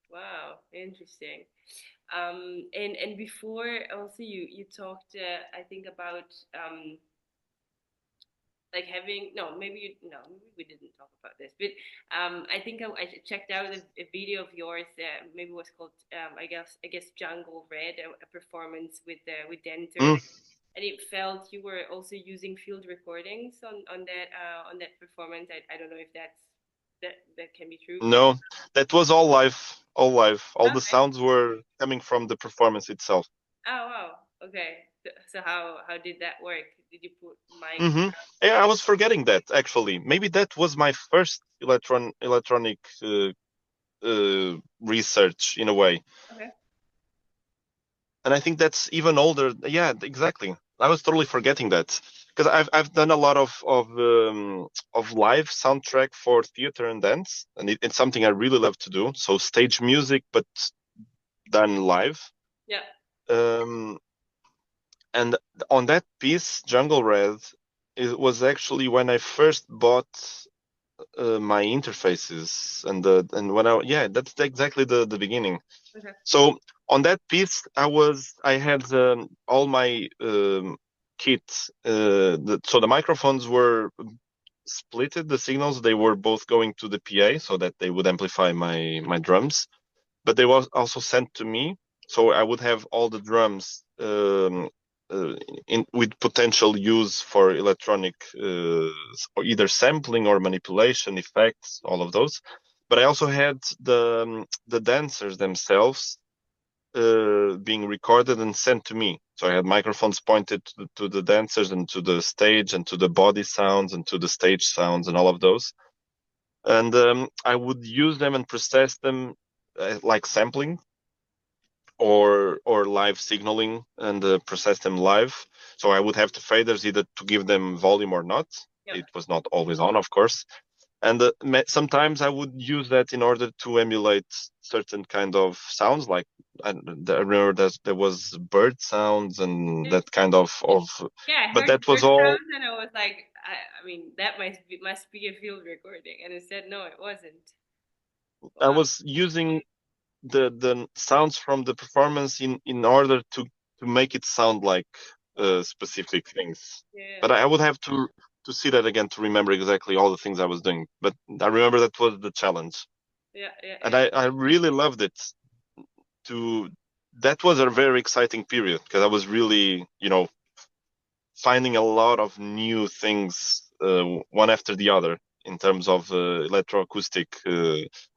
Wow. Interesting. And before also you talked I think about like having no maybe you no maybe we didn't talk about this but I think I checked out a video of yours maybe it was called I guess Jungle Red a performance with dancers Mm. and it felt you were also using field recordings on that performance. I don't know if that can be true. No, that was all live, all live. All the Okay. sounds were coming from the performance itself. Oh wow. Okay. So how did that work? Did you put mic? Hmm. Yeah, I was forgetting that actually. Maybe that was my first electronic research in a way, Okay. and I think that's even older. Yeah, exactly. I was totally forgetting that because I've done a lot of live soundtrack for theater and dance, and it's something I really love to do. So stage music, but done live. Yeah. Um, and on that piece, Jungle Red, it was actually when I first bought my interfaces and when that's exactly the beginning. Okay. So on that piece, I had all my kit. So the microphones were splitted. The signals they were both going to the PA so that they would amplify my drums, but they was also sent to me, so I would have all the drums with potential use for electronic, or either sampling or manipulation effects, all of those. But I also had the dancers themselves being recorded and sent to me. So I had microphones pointed to the dancers and to the stage and to the body sounds and to the stage sounds and all of those. And I would use them and process them like sampling or live signaling and process them live. So I would have the faders either to give them volume or not. Yeah. It was not always on, of course. And sometimes I would use that in order to emulate certain kind of sounds, like I remember that there was bird sounds and that kind of. Yeah, I But heard that was bird all. sounds and I was like, I mean, that must be a field recording, and it said no, it wasn't. I Wow. was using the sounds from the performance in order to make it sound like Wow. specific things. Yeah. But I would have to see that again to remember exactly all the things I was doing. But I remember that was the challenge, Yeah. Yeah. and Yeah. I really loved it. To That was a very exciting period because I was really finding a lot of new things one after the other in terms of electroacoustic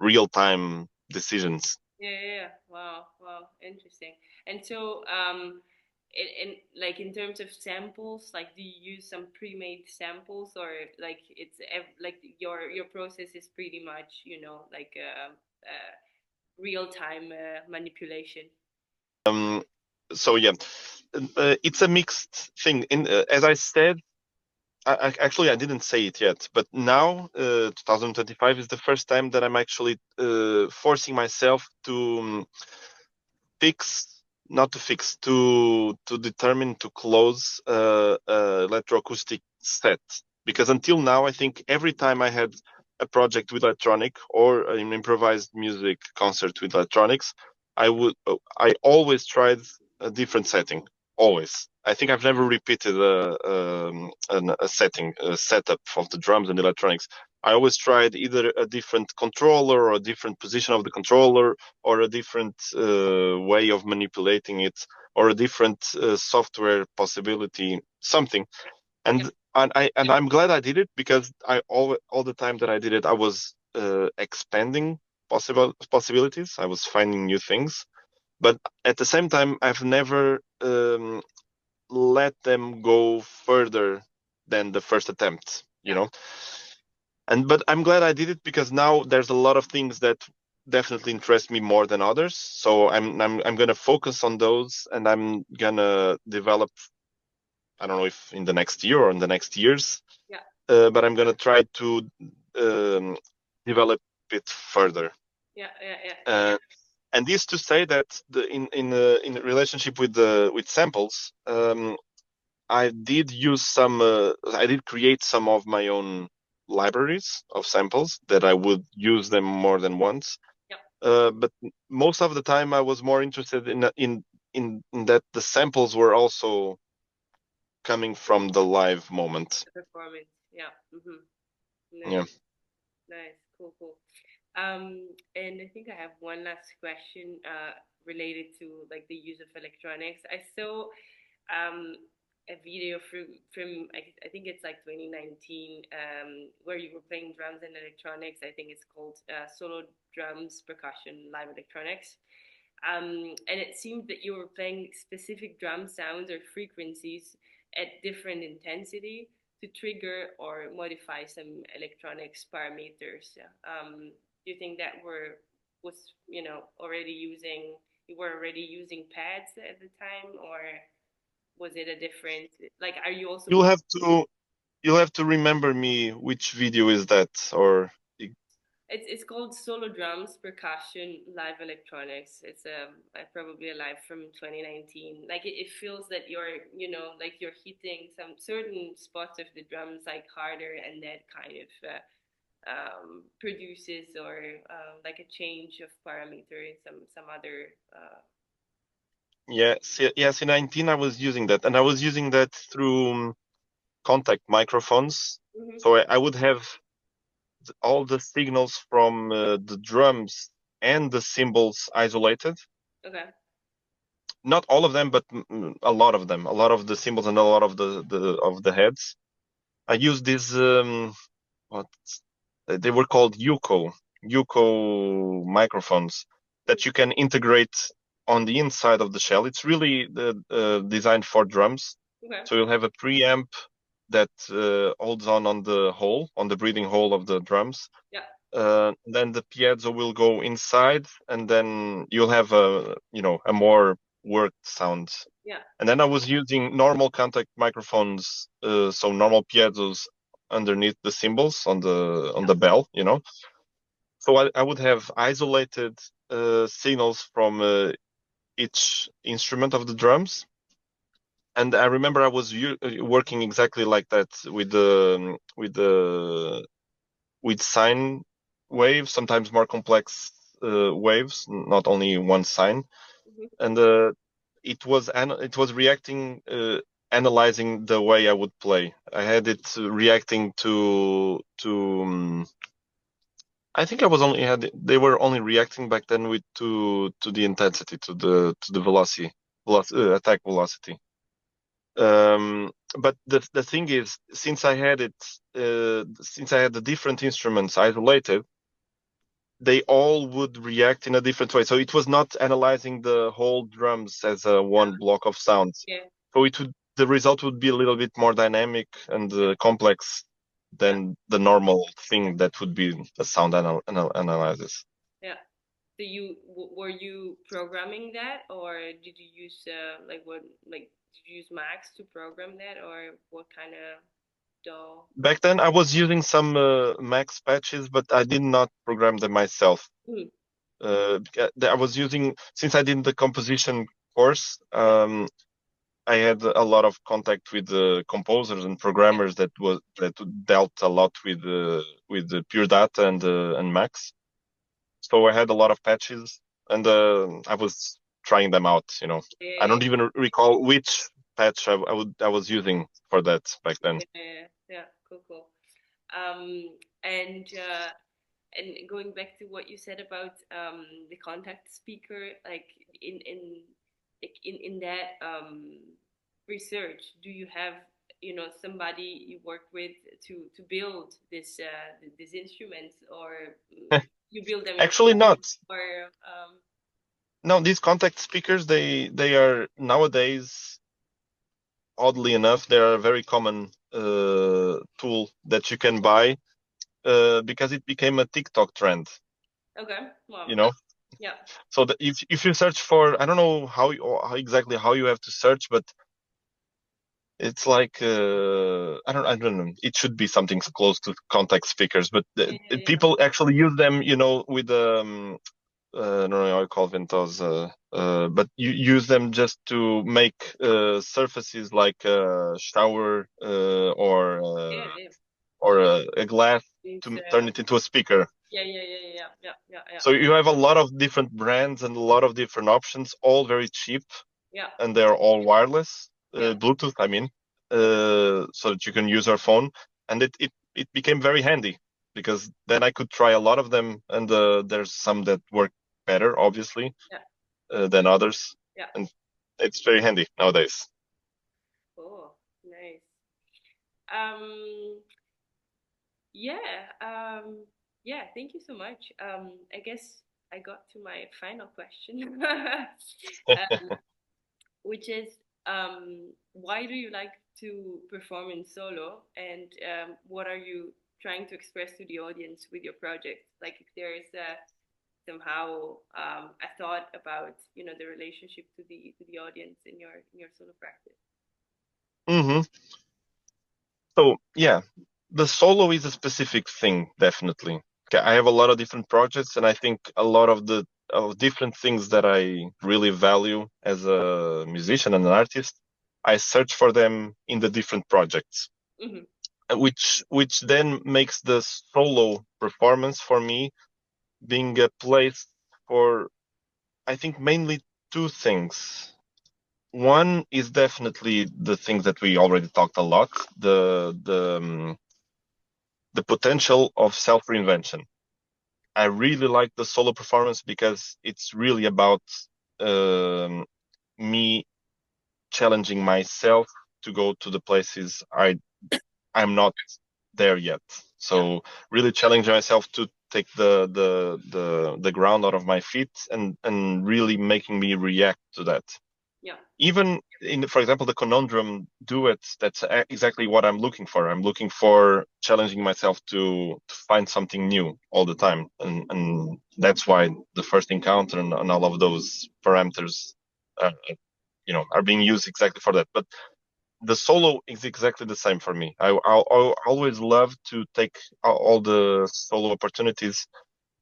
real time decisions. Yeah, yeah, yeah. Wow, wow, interesting. And so, in like in terms of samples, like do you use some pre-made samples, or like like your process is pretty much, like real-time manipulation? Um, so yeah, it's a mixed thing. As I said, actually I didn't say it yet, but now 2025 is the first time that I'm actually forcing myself to fix, not to fix, to determine to close electroacoustic set. Because until now, I think every time I had a project with electronic or an improvised music concert with electronics, I always tried a different setting. Always. I think I've never repeated a setting, a setup of the drums and electronics. I always tried either a different controller or a different position of the controller or a different way of manipulating it or a different software possibility, something. Yeah, And I'm glad I did it because I all the time that I did it, I was expanding possibilities. I was finding new things, but at the same time, I've never let them go further than the first attempt. You yeah, know, but I'm glad I did it because now there's a lot of things that definitely interest me more than others. So I'm gonna focus on those, and I'm gonna develop. I don't know if in the next year or in the next years, yeah, but I'm gonna try to um, develop it further. yeah, yeah, yeah, Uh, and this to say that in relationship with the with samples, I did use some. I did create some of my own libraries of samples that I would use them more than once. yeah. But most of the time, I was more interested in that the samples were also coming from the live moment. The performance. Yeah. Mm-hmm. Yeah, Nice, nice, cool, cool. And I think I have one last question related to like the use of electronics. I saw um, a video I think it's like 2019 where you were playing drums and electronics. I think it's called Solo Drums Percussion Live Electronics. And it seemed that you were playing specific drum sounds or frequencies at different intensity to trigger or modify some electronics parameters. Do you think that was already using you were already using pads at the time, or was it a different, like, are you also you'll have to you'll have to remember me which video is that or it's called Solo Drums Percussion Live Electronics. It's probably a live from 2019. Like it feels that like you're hitting some certain spots of the drums like harder, and that kind of produces or like a change of parameter in some other. yeah, C19 I was using that, and I was using that through contact microphones. Mhm. So I would have all the signals from the drums and the cymbals isolated. Okay. Not all of them, but a lot of them. A lot of the cymbals and a lot of the heads. I used these what they were called Yuko microphones that you can integrate on the inside of the shell. It's really designed for drums. Okay. So you'll have a preamp that holds on the hole, on the breathing hole of the drums. Yeah. Then the piezo will go inside, and then you'll have a more worked sound. Yeah. And then I was using normal contact microphones, so normal piezos underneath the cymbals on Yeah. the bell, So I would have isolated signals from each instrument of the drums. And I remember I was working exactly like that with sine waves, sometimes more complex waves, not only one sine. Mhm. And it was reacting, analyzing the way I would play. I had it reacting I think I was only had they were only reacting back then with to the intensity, to the attack velocity. But the thing is, since I had the different instruments isolated, they all would react in a different way. So it was not analyzing the whole drums as a one block of sounds. Yeah, So the result would be a little bit more dynamic and complex yeah, than the normal thing that would be a sound analysis. yeah. So were you programming that, or did you use like what like did you use Max to program that, or what kind of DAW? Back then, I was using some Max patches, but I did not program them myself. Mm, I was using, since I did the composition course, yeah, I had a lot of contact with composers and yeah, programmers that dealt a lot with the pure data and Max. So I had a lot of patches, and I was trying them out. I yeah, don't even recall which patch I was using for that back then. yeah. Cool, cool. Um, and going back to what you said about the contact speaker, like in in that research, do you have somebody you work with to build these instruments, or you build them Actually, yourself, not. or No, these contact speakers, they are nowadays, oddly enough, they are a very common tool that you can buy because it became a TikTok trend. okay, well, You know, yeah, so if you search for, I don't know how exactly how you have to search, but it's like I don't know. It should be something close to contact speakers, but yeah, yeah, yeah, people actually use them, with I don't know how you call ventos, but you use them just to make surfaces like a shower yeah, yeah. or a glass It's to turn it into a speaker. yeah, yeah, yeah, yeah, yeah, yeah, yeah, So you have a lot of different brands and a lot of different options, all very cheap, yeah, and they're all wireless, yeah, Bluetooth, I mean, so that you can use your phone. And it became very handy because then I could try a lot of them, and there's some that work better, obviously, yeah, than others, yeah. and it's very handy nowadays. Oh, nice. Um, yeah, yeah, thank you so much. I guess I got to my final question, which is why do you like to perform in solo, and what are you trying to express to the audience with your project? Like if there is somehow a thought about the relationship to the audience in your solo practice. hmm So yeah, the solo is a specific thing, definitely. Okay, I have a lot of different projects, and I think a lot of the of different things that I really value as a musician and an artist, I search for them in the different projects, Hmm. which then makes the solo performance for me being a place for, I think, mainly two things. One is definitely the things that we already talked a lot, the potential of self reinvention. I really like the solo performance because it's really about um, me challenging myself to go to the places I'm not there yet. Yeah, So really challenging myself to take the ground out of my feet and really making me react to that. yeah, Even in, for example, the conundrum duets, that's exactly what I'm looking for. I'm looking for challenging myself to find something new all the time, and that's why the first encounter and all of those parameters, uh, are being used exactly for that. But the solo is exactly the same for me. I always love to take all the solo opportunities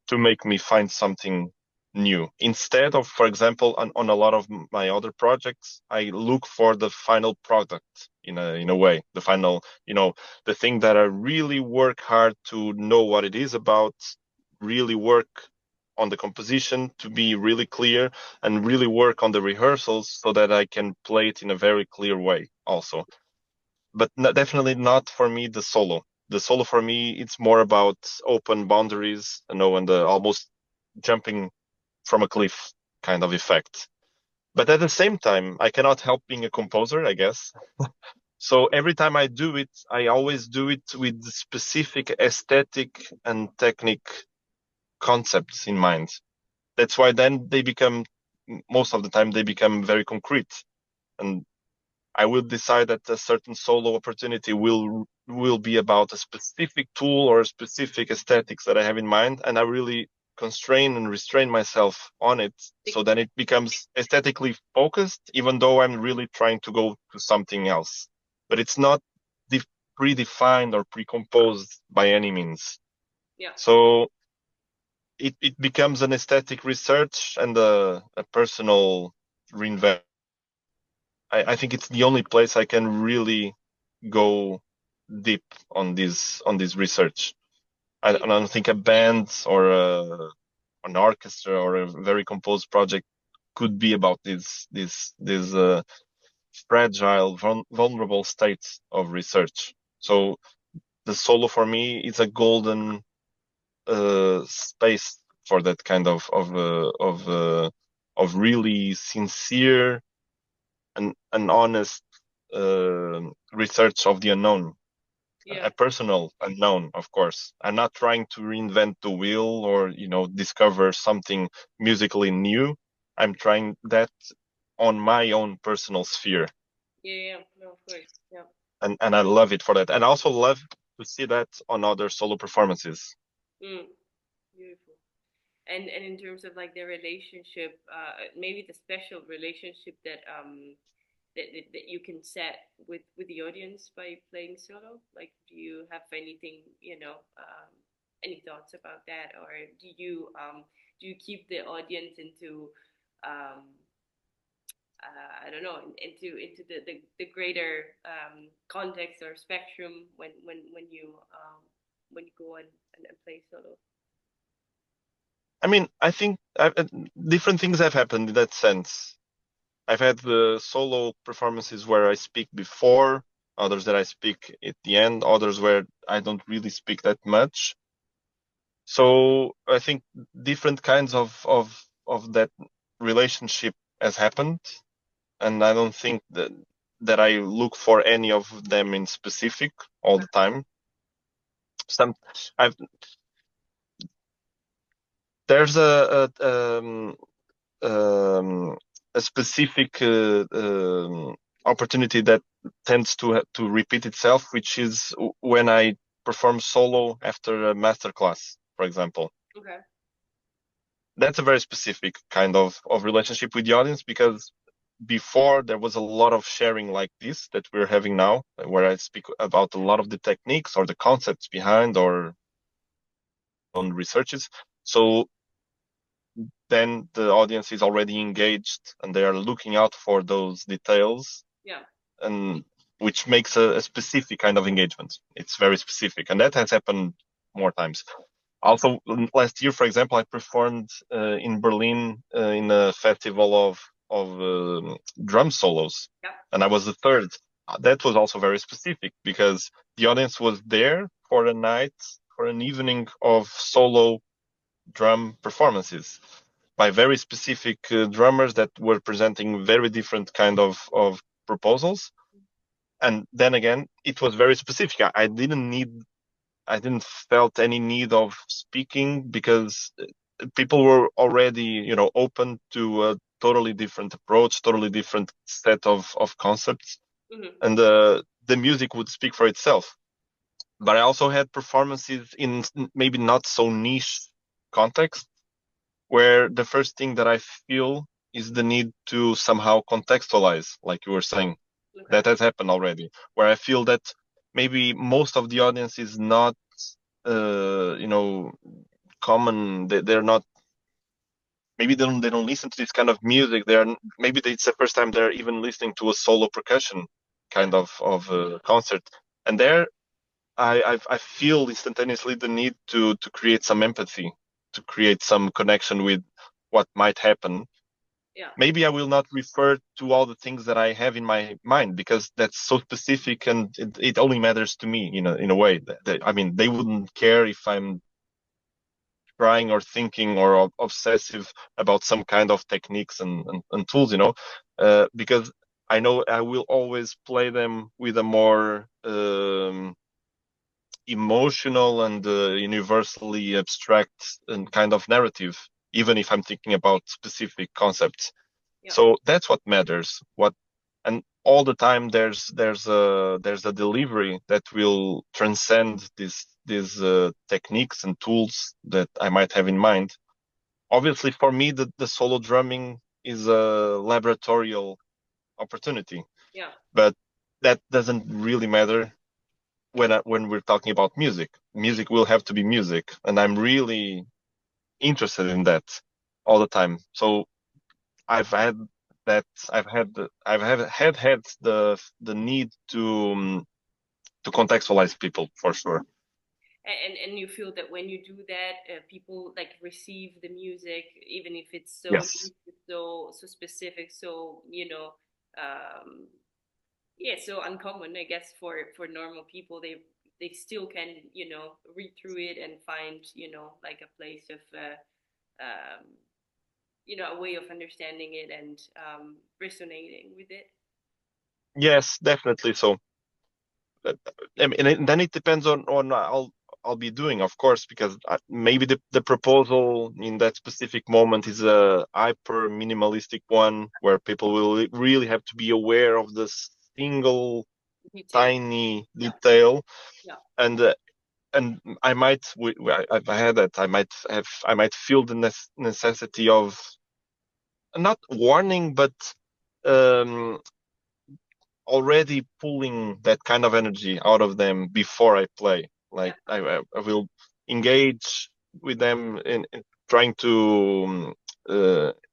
to make me find something new. Instead of, for example, on a lot of my other projects, I look for the final product in a way, the final, the thing that I really work hard to know what it is about, really work on the composition to be really clear and really work on the rehearsals so that I can play it in a very clear way also. But definitely not for me the solo. The solo for me, it's more about open boundaries, and the almost jumping from a cliff kind of effect. But at the same time, I cannot help being a composer, I guess. So every time I do it, I always do it with specific aesthetic and technique concepts in mind. That's why then they become, most of the time, they become very concrete. And I will decide that a certain solo opportunity will be about a specific tool or a specific aesthetics that I have in mind, and I really constrain and restrain myself on it, so then it becomes aesthetically focused, even though I'm really trying to go to something else. But it's not predefined or precomposed by any means. Yeah. So it becomes an aesthetic research and a personal reinvention. I think it's the only place I can really go deep on this research. I don't think a band or an orchestra or a very composed project could be about this fragile, vulnerable states of research. So the solo for me is a golden space for that kind of really sincere and honest research of the unknown, Yeah. a personal unknown, of course. I'm not trying to reinvent the wheel or, discover something musically new. I'm trying that on my own personal sphere. Yeah. Yeah. No, of course. Yeah. And I love it for that. And I also love to see that on other solo performances. Mm, beautiful. And in terms of like the relationship, maybe the special relationship that you can set with the audience by playing solo. Like, do you have anything, any thoughts about that, or do you keep the audience into I don't know, into the greater context or spectrum when you go and play solo? I mean, I think different things have happened in that sense. I've had the solo performances where I speak before, others that I speak at the end, others where I don't really speak that much. So I think different kinds of that relationship has happened, and I don't think that I look for any of them in specific all the time. Some I've there's um, a specific opportunity that tends to repeat itself, which is when I perform solo after a master class, for example. Okay. That's a very specific kind of relationship with the audience, because before there was a lot of sharing like this that we're having now, where I speak about a lot of the techniques or the concepts behind or on researches. So then the audience is already engaged and they are looking out for those details, Yeah. and which makes a specific kind of engagement. It's very specific, and that has happened more times. Also, last year, for example, I performed in Berlin in a festival of drum solos, Yeah. and I was the third. That was also very specific because the audience was there for a night, for an evening of solo drum performances by very specific drummers that were presenting very different kind of proposals. And then again, it was very specific. I didn't felt any need of speaking because people were already, open to a totally different approach, totally different set of concepts, Mm-hmm. and the music would speak for itself. But I also had performances in maybe not so niche context, where the first thing that I feel is the need to somehow contextualize, like you were saying. Okay. That has happened already, where I feel that maybe most of the audience is not, uh, you know, common. They're not. Maybe they don't listen to this kind of music. Maybe it's the first time they're even listening to a solo percussion Yeah. kind of concert, and there I feel instantaneously the need to create some empathy, to create some connection with what might happen. Yeah. Maybe I will not refer to all the things that I have in my mind because that's so specific and it only matters to me, in a way. I mean, they wouldn't care if I'm trying or thinking or obsessive about some kind of techniques and tools, because I know I will always play them with a more emotional and universally abstract and kind of narrative, even if I'm thinking about specific concepts. Yeah. So that's what matters. What and all the time there's a delivery that will transcend these techniques and tools that I might have in mind. Obviously, for me, the solo drumming is a laboratorial opportunity, Yeah. but that doesn't really matter when we're talking about music. Music will have to be music, and I'm really interested in that all the time. So I've had that I've had the need to contextualize people for sure. And you feel that when you do that, people like receive the music, even if it's so Yes. so specific, so um, yeah, so uncommon, I guess, for normal people. They still can read through it and find like a place of um, a way of understanding it and resonating with it. Yes, definitely. So I mean, and then it depends on I'll be doing, of course, because maybe the proposal in that specific moment is a hyper minimalistic one where people will really have to be aware of the single Detail. tiny Yeah. detail, Yeah. and I might I've had that I might feel the necessity of not warning, but um, already pulling that kind of energy out of them before I play. Yeah. Like I will engage with them in trying to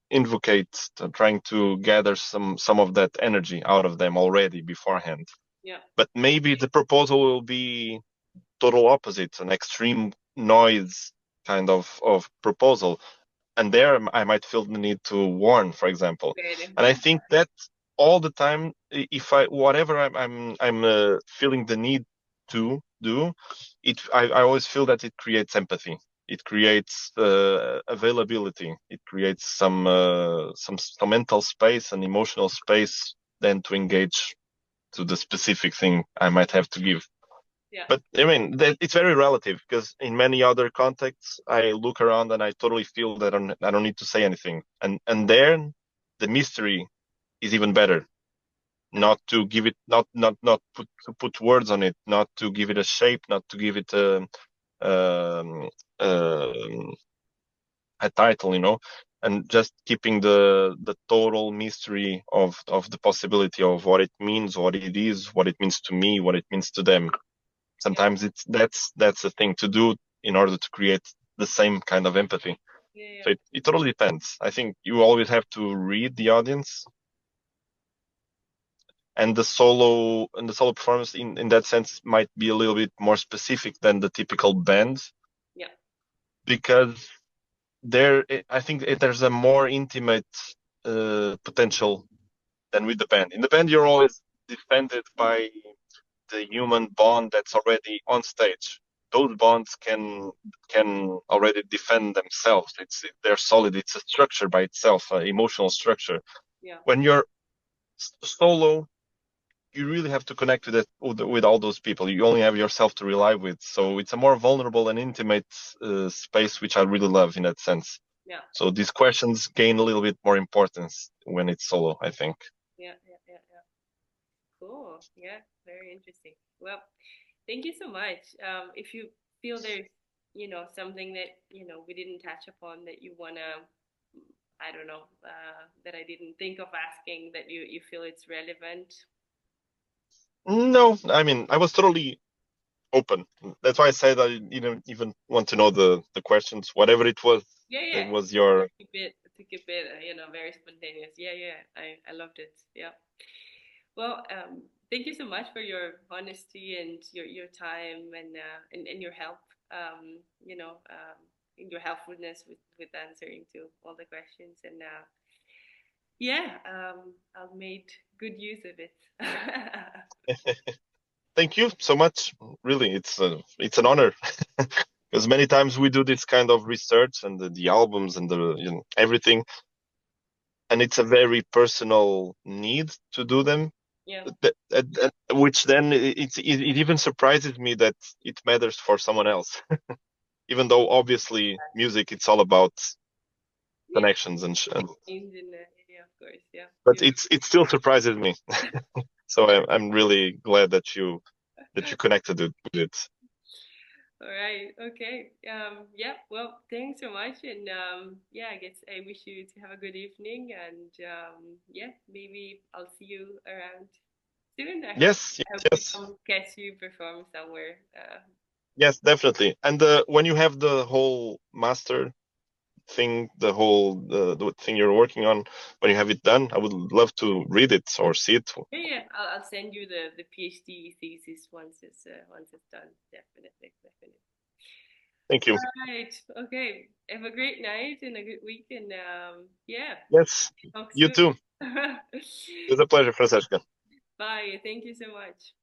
invocate, trying to gather some of that energy out of them already beforehand. Yeah. But maybe the proposal will be total opposite, an extreme noise kind of proposal, and there I might feel the need to warn, for example. Good. And I think that all the time, if I whatever I'm feeling the need to do, I always feel that it creates empathy. It creates availability. It creates some mental space and emotional space then to engage to the specific thing I might have to give. Yeah. But I mean, it's very relative because in many other contexts, I look around and I totally feel that I don't need to say anything, and there, the mystery is even better. Not to give it, not put words on it, not to give it a shape, not to give it um, um, a title, and just keeping the total mystery of the possibility of what it means, what it is, what it means to me, what it means to them. Yeah. Sometimes that's a thing to do in order to create the same kind of empathy. Yeah. Yeah. So it totally depends. I think you always have to read the audience, and the solo performance in that sense might be a little bit more specific than the typical band Yeah. because I think there's a more intimate potential than with the band. In the band, you're always defended by the human bond that's already on stage. Those bonds can already defend themselves. They're solid. It's a structure by itself, an emotional structure. Yeah. When you're solo, you really have to connect with all those people. You only have yourself to rely with, so it's a more vulnerable and intimate space, which I really love in that sense. Yeah. So these questions gain a little bit more importance when it's solo, I think. Yeah. Yeah. Yeah. Yeah. Cool. Yeah. Very interesting. Well, thank you so much. If you feel there's something that we didn't touch upon that you wanna, I don't know, that I didn't think of asking, that you feel it's relevant. No, I mean I was totally open. That's why I said I didn't even want to know the questions. Whatever it was, Yeah. that Yeah. was your. To keep it very spontaneous. Yeah. Yeah. I loved it. Yeah. Well, thank you so much for your honesty and your time and your help. Um, you know, um, and your helpfulness with answering to all the questions. And yeah, I've made good use of it. Thank you so much. Really, it's an honor. Because many times we do this kind of research and the albums and everything, and it's a very personal need to do them. Yeah. which then it even surprises me that it matters for someone else, even though obviously music it's all about Yeah. connections and In the area, of course. Yeah. but Beautiful. it still surprises me. So I'm really glad that you connected with it. All right. Okay. Yeah. Well, thanks so much. And yeah, I guess I wish you to have a good evening. And yeah, maybe I'll see you around soon. Yes, I hope to yes, come catch you perform somewhere. yes, definitely. And when you have the whole master thing, the thing you're working on, when you have it done, I would love to read it or see it. Yeah, yeah. I'll send you the PhD thesis once it's done. Definitely, definitely. Thank you. All right. Okay. Have a great night and a good week. And yeah, Yes, talk you soon. too. It's a pleasure, Francesca. Bye. Thank you so much.